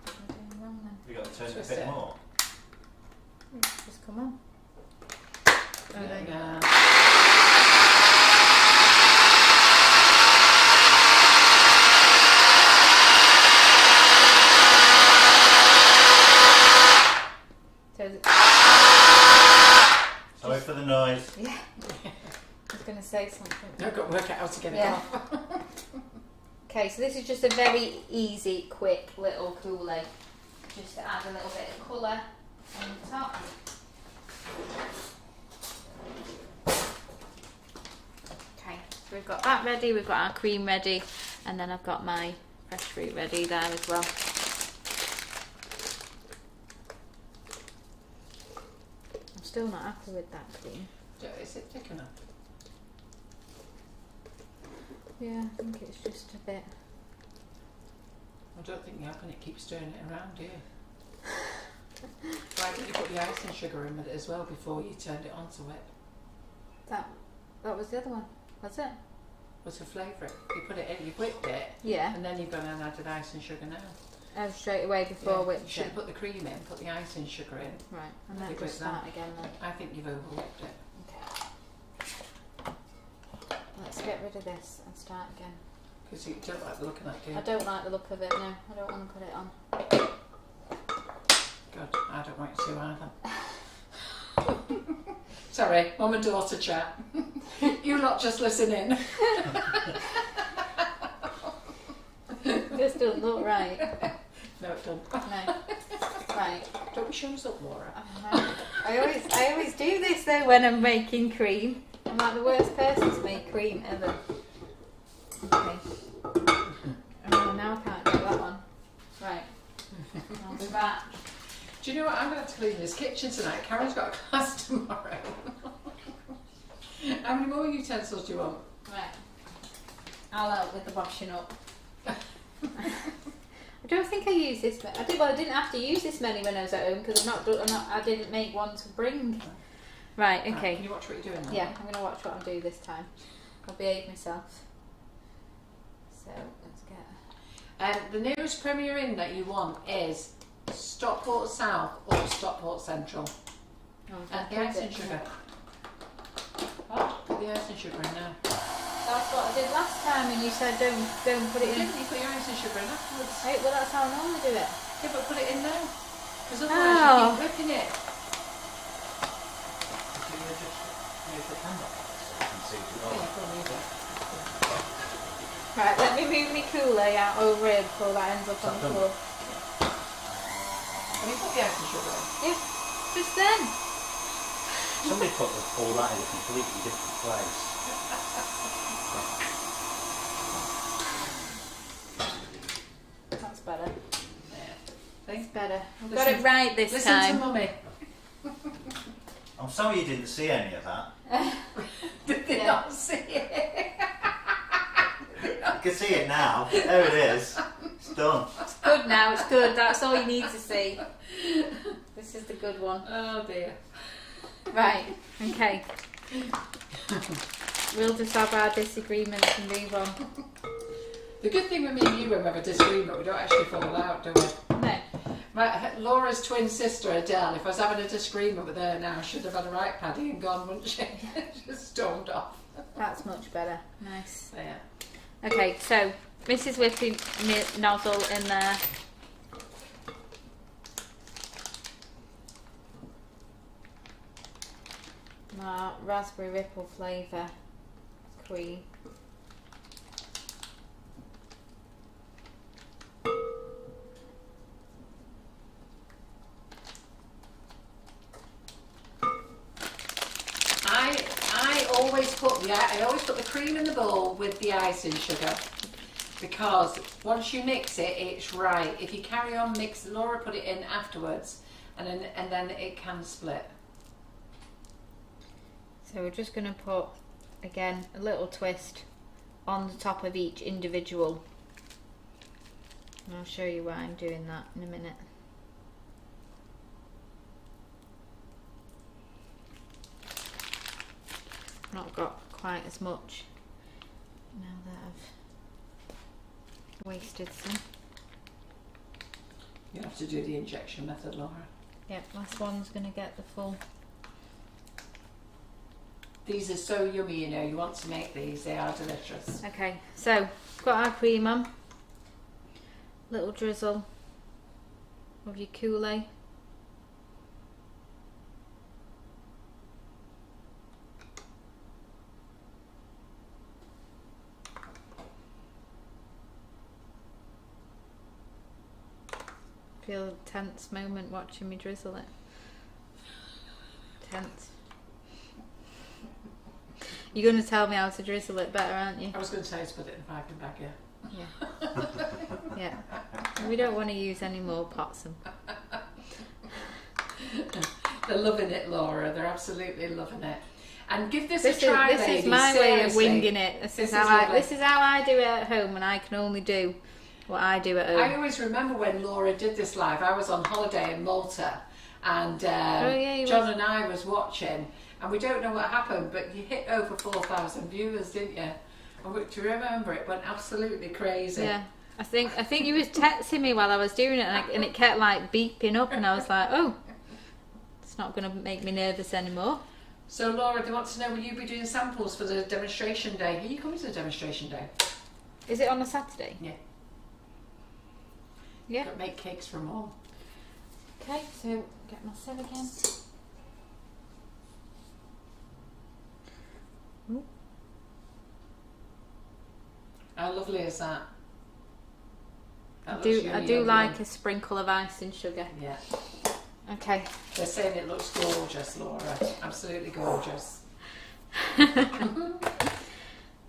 [SPEAKER 3] I'm doing wrong then.
[SPEAKER 4] We've got to turn it a
[SPEAKER 1] Twist
[SPEAKER 4] bit
[SPEAKER 1] it.
[SPEAKER 4] more.
[SPEAKER 3] It's just come on. Oh, there you go.
[SPEAKER 1] Yeah.
[SPEAKER 3] So is it,
[SPEAKER 4] Sorry for the noise.
[SPEAKER 3] yeah. I was going to say something.
[SPEAKER 1] I've got to work out how to get it
[SPEAKER 3] Yeah.
[SPEAKER 1] off.
[SPEAKER 3] Okay, so this is just a very easy, quick little Kool-Aid. Just to add a little bit of colour on the top. Okay, so we've got that ready, we've got our cream ready, and then I've got my fresh fruit ready there as well. I'm still not happy with that cream.
[SPEAKER 1] Is it thick enough?
[SPEAKER 3] Yeah, I think it's just a bit...
[SPEAKER 1] I don't think you're going to keep stirring it around, do you? Why didn't you put the icing sugar in with it as well before you turned it onto it?
[SPEAKER 3] That was the other one, was it?
[SPEAKER 1] What's the flavour? You put it in, you whipped it,
[SPEAKER 3] Yeah.
[SPEAKER 1] and then you've gone and added icing sugar now.
[SPEAKER 3] Oh, straight away before
[SPEAKER 1] You
[SPEAKER 3] whipped
[SPEAKER 1] should
[SPEAKER 3] it.
[SPEAKER 1] have put the cream in, put the icing sugar in.
[SPEAKER 3] Right, and then
[SPEAKER 1] Leave
[SPEAKER 3] just
[SPEAKER 1] it then.
[SPEAKER 3] start again then.
[SPEAKER 1] I think you've overwhipped it.
[SPEAKER 3] Let's get rid of this and start again.
[SPEAKER 1] Because you don't like the look of that, do you?
[SPEAKER 3] I don't like the look of it, no. I don't want to put it on.
[SPEAKER 1] God, I don't want you to either. Sorry, mum and daughter chat. You lot just listen in.
[SPEAKER 3] This doesn't look right.
[SPEAKER 1] No, it don't.
[SPEAKER 3] No. Right.
[SPEAKER 1] Don't show us up, Laura.
[SPEAKER 3] I always do this though when I'm making cream. I'm like the worst person to make cream ever. Okay. Oh, now I can't get that one. Right. I'll be back.
[SPEAKER 1] Do you know what? I'm going to have to clean this kitchen tonight. Karen's got a class tomorrow. How many more utensils do you want?
[SPEAKER 3] Right. I'll help with the washing up. I I don't think I used this. I didn't have to use this many when I was at home because I didn't make one to bring. Right. Okay.
[SPEAKER 1] Can you watch what you're doing now?
[SPEAKER 3] Yeah, I'm gonna watch what I'm doing this time. I'll behave myself. So let's get.
[SPEAKER 1] The nearest Premier Inn that you want is Stockport South or Stockport Central.
[SPEAKER 3] Oh,
[SPEAKER 1] The ice and sugar. Oh, put the ice and sugar in now.
[SPEAKER 3] That's what I did last time, and you said don't put it in.
[SPEAKER 1] You put your ice and sugar in afterwards.
[SPEAKER 3] Right, well, that's how I normally do it.
[SPEAKER 1] Yeah, but put it in now. Because otherwise you keep whipping it.
[SPEAKER 4] Can you just move the camera so I can see it?
[SPEAKER 1] Yeah, go on, leave it.
[SPEAKER 3] Right, let me move my cooler out over here before that ends up on the floor.
[SPEAKER 1] Have you put the ice and sugar in?
[SPEAKER 3] Yeah, just then.
[SPEAKER 4] Somebody put all that in a completely different place.
[SPEAKER 3] That's better.
[SPEAKER 1] Yeah.
[SPEAKER 3] It's better. I've
[SPEAKER 1] Listen-
[SPEAKER 3] got it right this
[SPEAKER 1] Listen
[SPEAKER 3] time.
[SPEAKER 1] to Mummy.
[SPEAKER 4] I'm sorry you didn't see any of that.
[SPEAKER 1] Did they not see it?
[SPEAKER 4] I can see it now. There it is. It's done.
[SPEAKER 3] It's good now, it's good. That's all you need to see. This is the good one.
[SPEAKER 1] Oh dear.
[SPEAKER 3] Right, okay. We'll just have our disagreements and move on.
[SPEAKER 1] The good thing with me and you when we have a disagreement, we don't actually fall out, do we?
[SPEAKER 3] No.
[SPEAKER 1] Laura's twin sister Adele, if I was having a disagreement with her now, she'd have had a right paddy and gone, wouldn't she? Just stormed off.
[SPEAKER 3] That's much better. Nice.
[SPEAKER 1] Yeah.
[SPEAKER 3] Okay, so Mrs. Whipping nozzle in there. My raspberry ripple flavour cream.
[SPEAKER 1] I always put the cream in the bowl with the icing sugar, because once you mix it, it's right. If you carry on mixing, Laura put it in afterwards, and then it can split.
[SPEAKER 3] So we're just going to put, again, a little twist on the top of each individual. And I'll show you why I'm doing that in a minute. Not got quite as much now that I've wasted some.
[SPEAKER 1] You have to do the injection method, Laura.
[SPEAKER 3] Yep, last one's going to get the full.
[SPEAKER 1] These are so yummy, you know. You want to make these; they are delicious.
[SPEAKER 3] Okay, so got our cream on. Little drizzle of your Kool-Aid. Feel a tense moment watching me drizzle it. Tense. You're going to tell me how to drizzle it better, aren't you?
[SPEAKER 1] I was going to say to put it in a piping bag, yeah.
[SPEAKER 3] Yeah. Yeah. We don't want to use any more pots.
[SPEAKER 1] They're loving it, Laura. They're absolutely loving it. And give this a try,
[SPEAKER 3] This
[SPEAKER 1] ladies.
[SPEAKER 3] is my way of
[SPEAKER 1] Seriously.
[SPEAKER 3] winging it. This is how I do it at home, and I can only do what I do at home.
[SPEAKER 1] I always remember when Laura did this live. I was on holiday in Malta, and John and I was watching, and we don't know what happened, but you hit over 4,000 viewers, didn't you? And do you remember? It went absolutely crazy.
[SPEAKER 3] Yeah. I think you was texting me while I was doing it, and it kept like beeping up, and I was like, oh, it's not going to make me nervous anymore.
[SPEAKER 1] So Laura, they want to know, will you be doing samples for the demonstration day? Are you coming to the demonstration day?
[SPEAKER 3] Is it on a Saturday?
[SPEAKER 1] Yeah.
[SPEAKER 3] Yeah.
[SPEAKER 1] Make cakes for Mum.
[SPEAKER 3] Okay, so get my sieve again. Ooh.
[SPEAKER 1] How lovely is that?
[SPEAKER 3] I do like a sprinkle of ice and sugar.
[SPEAKER 1] Yeah.
[SPEAKER 3] Okay.
[SPEAKER 1] They're saying it looks gorgeous, Laura. Absolutely gorgeous.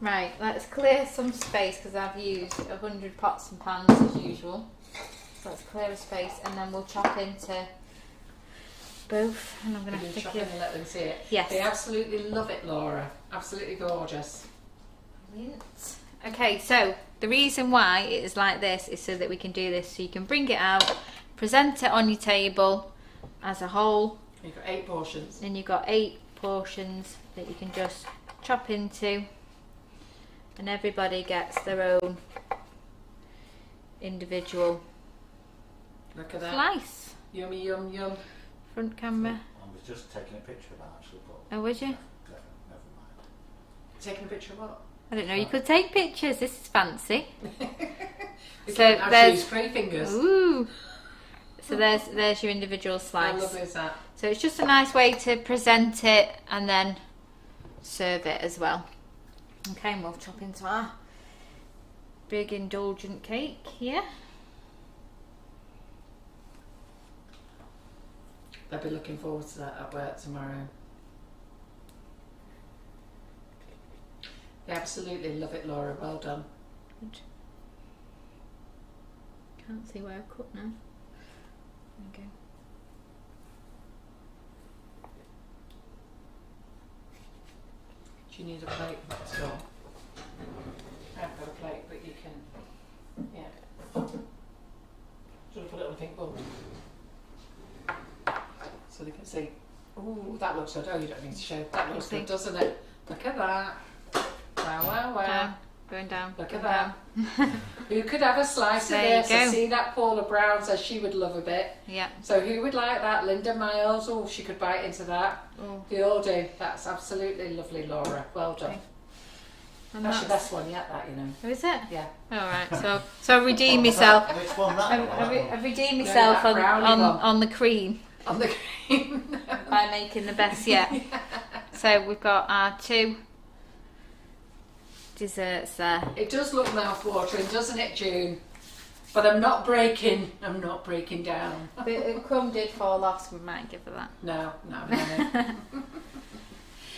[SPEAKER 3] Right, let's clear some space because I've used 100 pots and pans as usual. So let's clear a space and then we'll chop into both. And I'm going to have to
[SPEAKER 1] chop in and let them see it.
[SPEAKER 3] Yes.
[SPEAKER 1] They absolutely love it, Laura. Absolutely gorgeous.
[SPEAKER 3] Brilliant. Okay, so the reason why it is like this is so that we can do this. So you can bring it out, present it on your table as a whole.
[SPEAKER 1] You've got 8 portions.
[SPEAKER 3] And you've got 8 portions that you can just chop into, and everybody gets their own individual
[SPEAKER 1] Look at that.
[SPEAKER 3] slice.
[SPEAKER 1] Yummy, yum, yum.
[SPEAKER 3] Front camera.
[SPEAKER 4] I was just taking a picture of that actually, but
[SPEAKER 3] Oh, would you?
[SPEAKER 4] never mind.
[SPEAKER 1] Taking a picture of what?
[SPEAKER 3] I don't know. You could take pictures. This is fancy.
[SPEAKER 1] You
[SPEAKER 3] So
[SPEAKER 1] can actually
[SPEAKER 3] there's-
[SPEAKER 1] use 3 fingers.
[SPEAKER 3] Ooh. So there's your individual
[SPEAKER 1] How
[SPEAKER 3] slice.
[SPEAKER 1] lovely is that?
[SPEAKER 3] So it's just a nice way to present it and then serve it as well. Okay, and we'll chop into our big indulgent cake here.
[SPEAKER 1] They'll be looking forward to that at work tomorrow. They absolutely love it, Laura. Well done.
[SPEAKER 3] Good. Can't see where I've cut now. There we go.
[SPEAKER 1] Do you need a plate? That's all. I've got a plate, but you can. Yeah. Do you want to put it on a pink bowl? So they can see. Ooh, that looks good. Oh, you don't need to show. That looks good, doesn't it? Look at that. Wow, wow, wow.
[SPEAKER 3] Down, going down.
[SPEAKER 1] Look at
[SPEAKER 3] going
[SPEAKER 1] that.
[SPEAKER 3] down.
[SPEAKER 1] Who could have a slice
[SPEAKER 3] There
[SPEAKER 1] of
[SPEAKER 3] you
[SPEAKER 1] this?
[SPEAKER 3] go.
[SPEAKER 1] I see that Paula Brown says she would love a bit.
[SPEAKER 3] Yeah.
[SPEAKER 1] So who would like that? Linda Miles. Oh, she could bite into that.
[SPEAKER 3] Oh.
[SPEAKER 1] They all do. That's absolutely lovely, Laura. Well done.
[SPEAKER 3] Okay. And
[SPEAKER 1] That's your best one yet, that, you know.
[SPEAKER 3] Oh, is it?
[SPEAKER 1] Yeah.
[SPEAKER 3] All right. So redeem myself.
[SPEAKER 4] Which one that one?
[SPEAKER 3] I've redeemed myself
[SPEAKER 1] that brownie one.
[SPEAKER 3] on the cream
[SPEAKER 1] On the cream.
[SPEAKER 3] by making the best yet. So we've got our 2 desserts there.
[SPEAKER 1] It does look mouth-watering, doesn't it, June? But I'm not breaking. I'm not breaking down.
[SPEAKER 3] The crumb did fall off, so we might give her that.
[SPEAKER 1] No.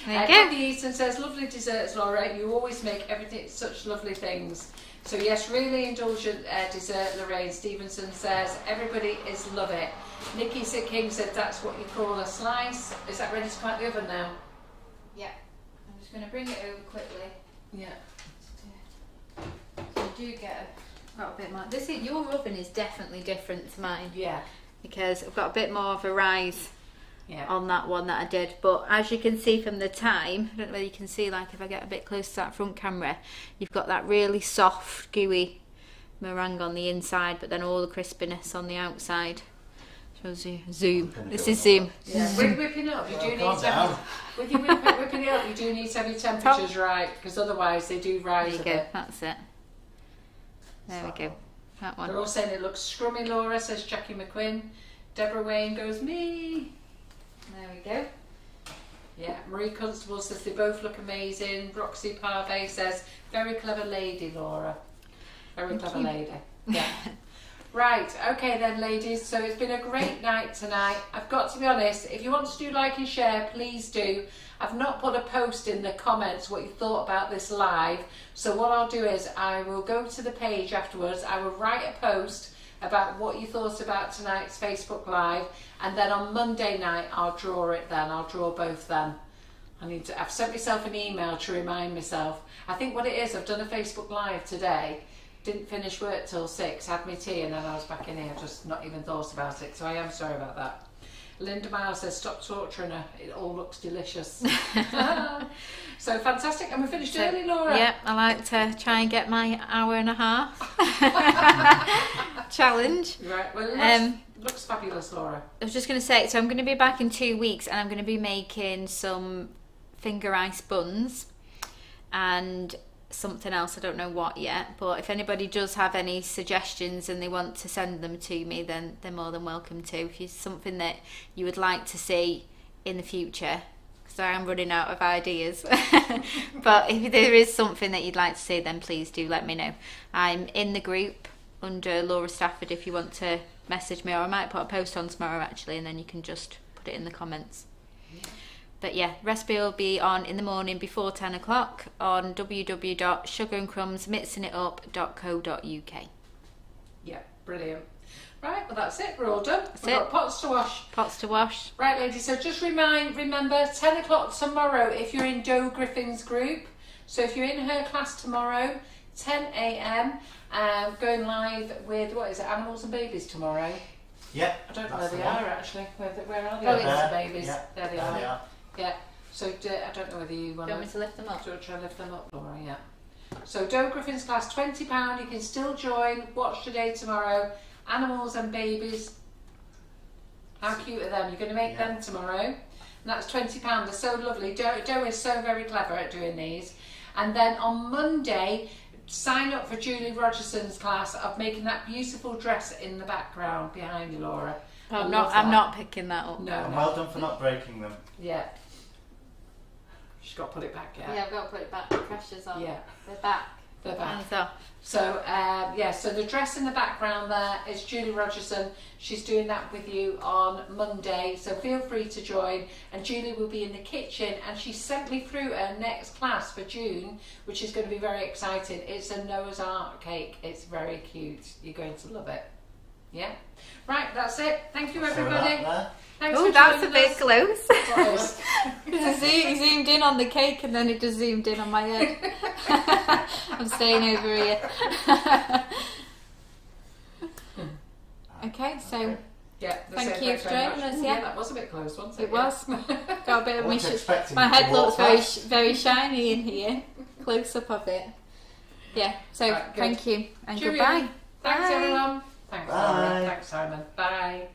[SPEAKER 3] There you
[SPEAKER 1] Kathy
[SPEAKER 3] go.
[SPEAKER 1] Easton says, lovely desserts, Laura. You always make everything such lovely things. So yes, really indulgent dessert, Lorraine Stevenson says. Everybody is love it. Nikki King said that's what you call a slice. Is that ready to come out the oven now?
[SPEAKER 3] Yeah. I'm just going to bring it over quickly.
[SPEAKER 1] Yeah.
[SPEAKER 3] So you do got a bit more. Your oven is definitely different to mine
[SPEAKER 1] Yeah.
[SPEAKER 3] because I've got a bit more of a rise
[SPEAKER 1] Yeah.
[SPEAKER 3] on that one that I did. But as you can see from the time, I don't know whether you can see, like if I get a bit close to that front camera, you've got that really soft, gooey meringue on the inside, but then all the crispiness on the outside. Shows you zoom. This is zoom.
[SPEAKER 1] Yeah. With whipping up, you do need
[SPEAKER 4] calm
[SPEAKER 1] to
[SPEAKER 4] down.
[SPEAKER 1] have, with your whipping it up, you do need to have your temperatures right, because otherwise they do
[SPEAKER 3] There
[SPEAKER 1] rise
[SPEAKER 3] you
[SPEAKER 1] a
[SPEAKER 3] go.
[SPEAKER 1] bit.
[SPEAKER 3] That's it. There we go. That
[SPEAKER 1] They're
[SPEAKER 3] one.
[SPEAKER 1] all saying it looks scrummy, Laura, says Jackie McQuinn. Deborah Wayne goes, me.
[SPEAKER 3] There we go.
[SPEAKER 1] Yeah, Marie Constable says they both look amazing. Roxy Parve says, very clever lady, Laura. Very
[SPEAKER 3] Thank
[SPEAKER 1] clever
[SPEAKER 3] you.
[SPEAKER 1] lady. Yeah. Right, okay then, ladies. So it's been a great night tonight. I've got to be honest, if you want to do like and share, please do. I've not put a post in the comments what you thought about this live. So what I'll do is I will go to the page afterwards. I will write a post about what you thought about tonight's Facebook Live, and then on Monday night I'll draw it then. I'll draw both then. I've sent myself an email to remind myself. I think what it is, I've done a Facebook Live today, didn't finish work till 6, had my tea, and then I was back in here, just not even thought about it, so I am sorry about that. Linda Miles says, stop torturing her, it all looks delicious. So fantastic, and we finished early, Laura.
[SPEAKER 3] Yep, I like to try and get my hour and a half challenge.
[SPEAKER 1] Right, well it looks fabulous, Laura.
[SPEAKER 3] I was just going to say, so I'm going to be back in 2 weeks and I'm going to be making some finger ice buns and something else, I don't know what yet, but if anybody does have any suggestions and they want to send them to me, then they're more than welcome to. If it's something that you would like to see in the future, because I am running out of ideas, but if there is something that you'd like to see, then please do let me know. I'm in the group under Laura Stafford if you want to message me, or I might put a post on tomorrow actually, and then you can just put it in the comments. But yeah, recipe will be on in the morning before 10 o'clock on www.sugarandcrumbsmixingitup.co.uk.
[SPEAKER 1] Yeah, brilliant. Right, well that's it, we're all done. We've
[SPEAKER 3] it.
[SPEAKER 1] got pots to wash.
[SPEAKER 3] Pots to wash.
[SPEAKER 1] Right, ladies, so just remember 10 o'clock tomorrow if you're in Jo Griffin's group. So if you're in her class tomorrow, 10 a.m. Going live with, what is it, Animals and Babies tomorrow?
[SPEAKER 4] Yeah.
[SPEAKER 1] I don't know
[SPEAKER 4] that's
[SPEAKER 1] where they
[SPEAKER 4] the one.
[SPEAKER 1] are actually. Where are they?
[SPEAKER 3] Oh,
[SPEAKER 1] Animals and
[SPEAKER 3] it's-
[SPEAKER 1] Babies.
[SPEAKER 4] Yeah,
[SPEAKER 1] There they
[SPEAKER 4] there
[SPEAKER 1] are.
[SPEAKER 4] they are.
[SPEAKER 1] Yeah. So I don't know whether you
[SPEAKER 3] Do
[SPEAKER 1] want
[SPEAKER 3] you want me to lift them up?
[SPEAKER 1] to try and lift them up, Laura. Yeah. So Doe Griffin's class, £20. You can still join. Watch today, tomorrow. Animals and Babies. How cute are them? You're going to make them tomorrow. And that's £20. They're so lovely. Doe is so very clever at doing these. And then on Monday, sign up for Julie Rogerson's class of making that beautiful dress in the background behind you, Laura. I
[SPEAKER 3] I'm
[SPEAKER 1] love
[SPEAKER 3] not. I'm
[SPEAKER 1] that.
[SPEAKER 3] not picking that up.
[SPEAKER 1] No,
[SPEAKER 4] And
[SPEAKER 1] no.
[SPEAKER 4] well done for not breaking them.
[SPEAKER 1] Yeah. She's got to put it back, yeah.
[SPEAKER 3] Yeah, I've got to put it back. The pressure's on.
[SPEAKER 1] Yeah.
[SPEAKER 3] They're back.
[SPEAKER 1] They're back.
[SPEAKER 3] Hands off.
[SPEAKER 1] So, yeah, so the dress in the background there is Julie Rogerson. She's doing that with you on Monday, so feel free to join. And Julie will be in the kitchen, and she sent me through her next class for June, which is going to be very exciting. It's a Noah's Ark cake. It's very cute. You're going to love it. Yeah? Right, that's it. Thank you,
[SPEAKER 4] So
[SPEAKER 1] everybody.
[SPEAKER 4] that there.
[SPEAKER 1] Thanks
[SPEAKER 3] Oh,
[SPEAKER 1] for
[SPEAKER 3] that's a
[SPEAKER 1] joining
[SPEAKER 3] bit
[SPEAKER 1] us.
[SPEAKER 3] close.
[SPEAKER 1] What is?
[SPEAKER 3] He zoomed in on the cake and then it just zoomed in on my head. I'm staying over here. Okay, so
[SPEAKER 1] Yeah, that's
[SPEAKER 3] Thank
[SPEAKER 1] it.
[SPEAKER 3] you
[SPEAKER 1] Thanks
[SPEAKER 3] for
[SPEAKER 1] very
[SPEAKER 3] joining
[SPEAKER 1] much.
[SPEAKER 3] us,
[SPEAKER 1] Ooh,
[SPEAKER 3] yeah.
[SPEAKER 1] that was a bit close, wasn't it?
[SPEAKER 3] it was got a bit of
[SPEAKER 4] I
[SPEAKER 3] me.
[SPEAKER 4] wasn't expecting
[SPEAKER 3] My
[SPEAKER 4] you to
[SPEAKER 3] head
[SPEAKER 4] walk
[SPEAKER 3] looks very
[SPEAKER 4] past.
[SPEAKER 3] very shiny in here. Close up of it. Yeah. So
[SPEAKER 1] Right, good.
[SPEAKER 3] thank you and
[SPEAKER 1] Cheerio.
[SPEAKER 3] goodbye.
[SPEAKER 1] Thanks,
[SPEAKER 3] Bye.
[SPEAKER 1] everyone. Thanks,
[SPEAKER 4] Bye.
[SPEAKER 1] Laura. Thanks, Simon. Bye.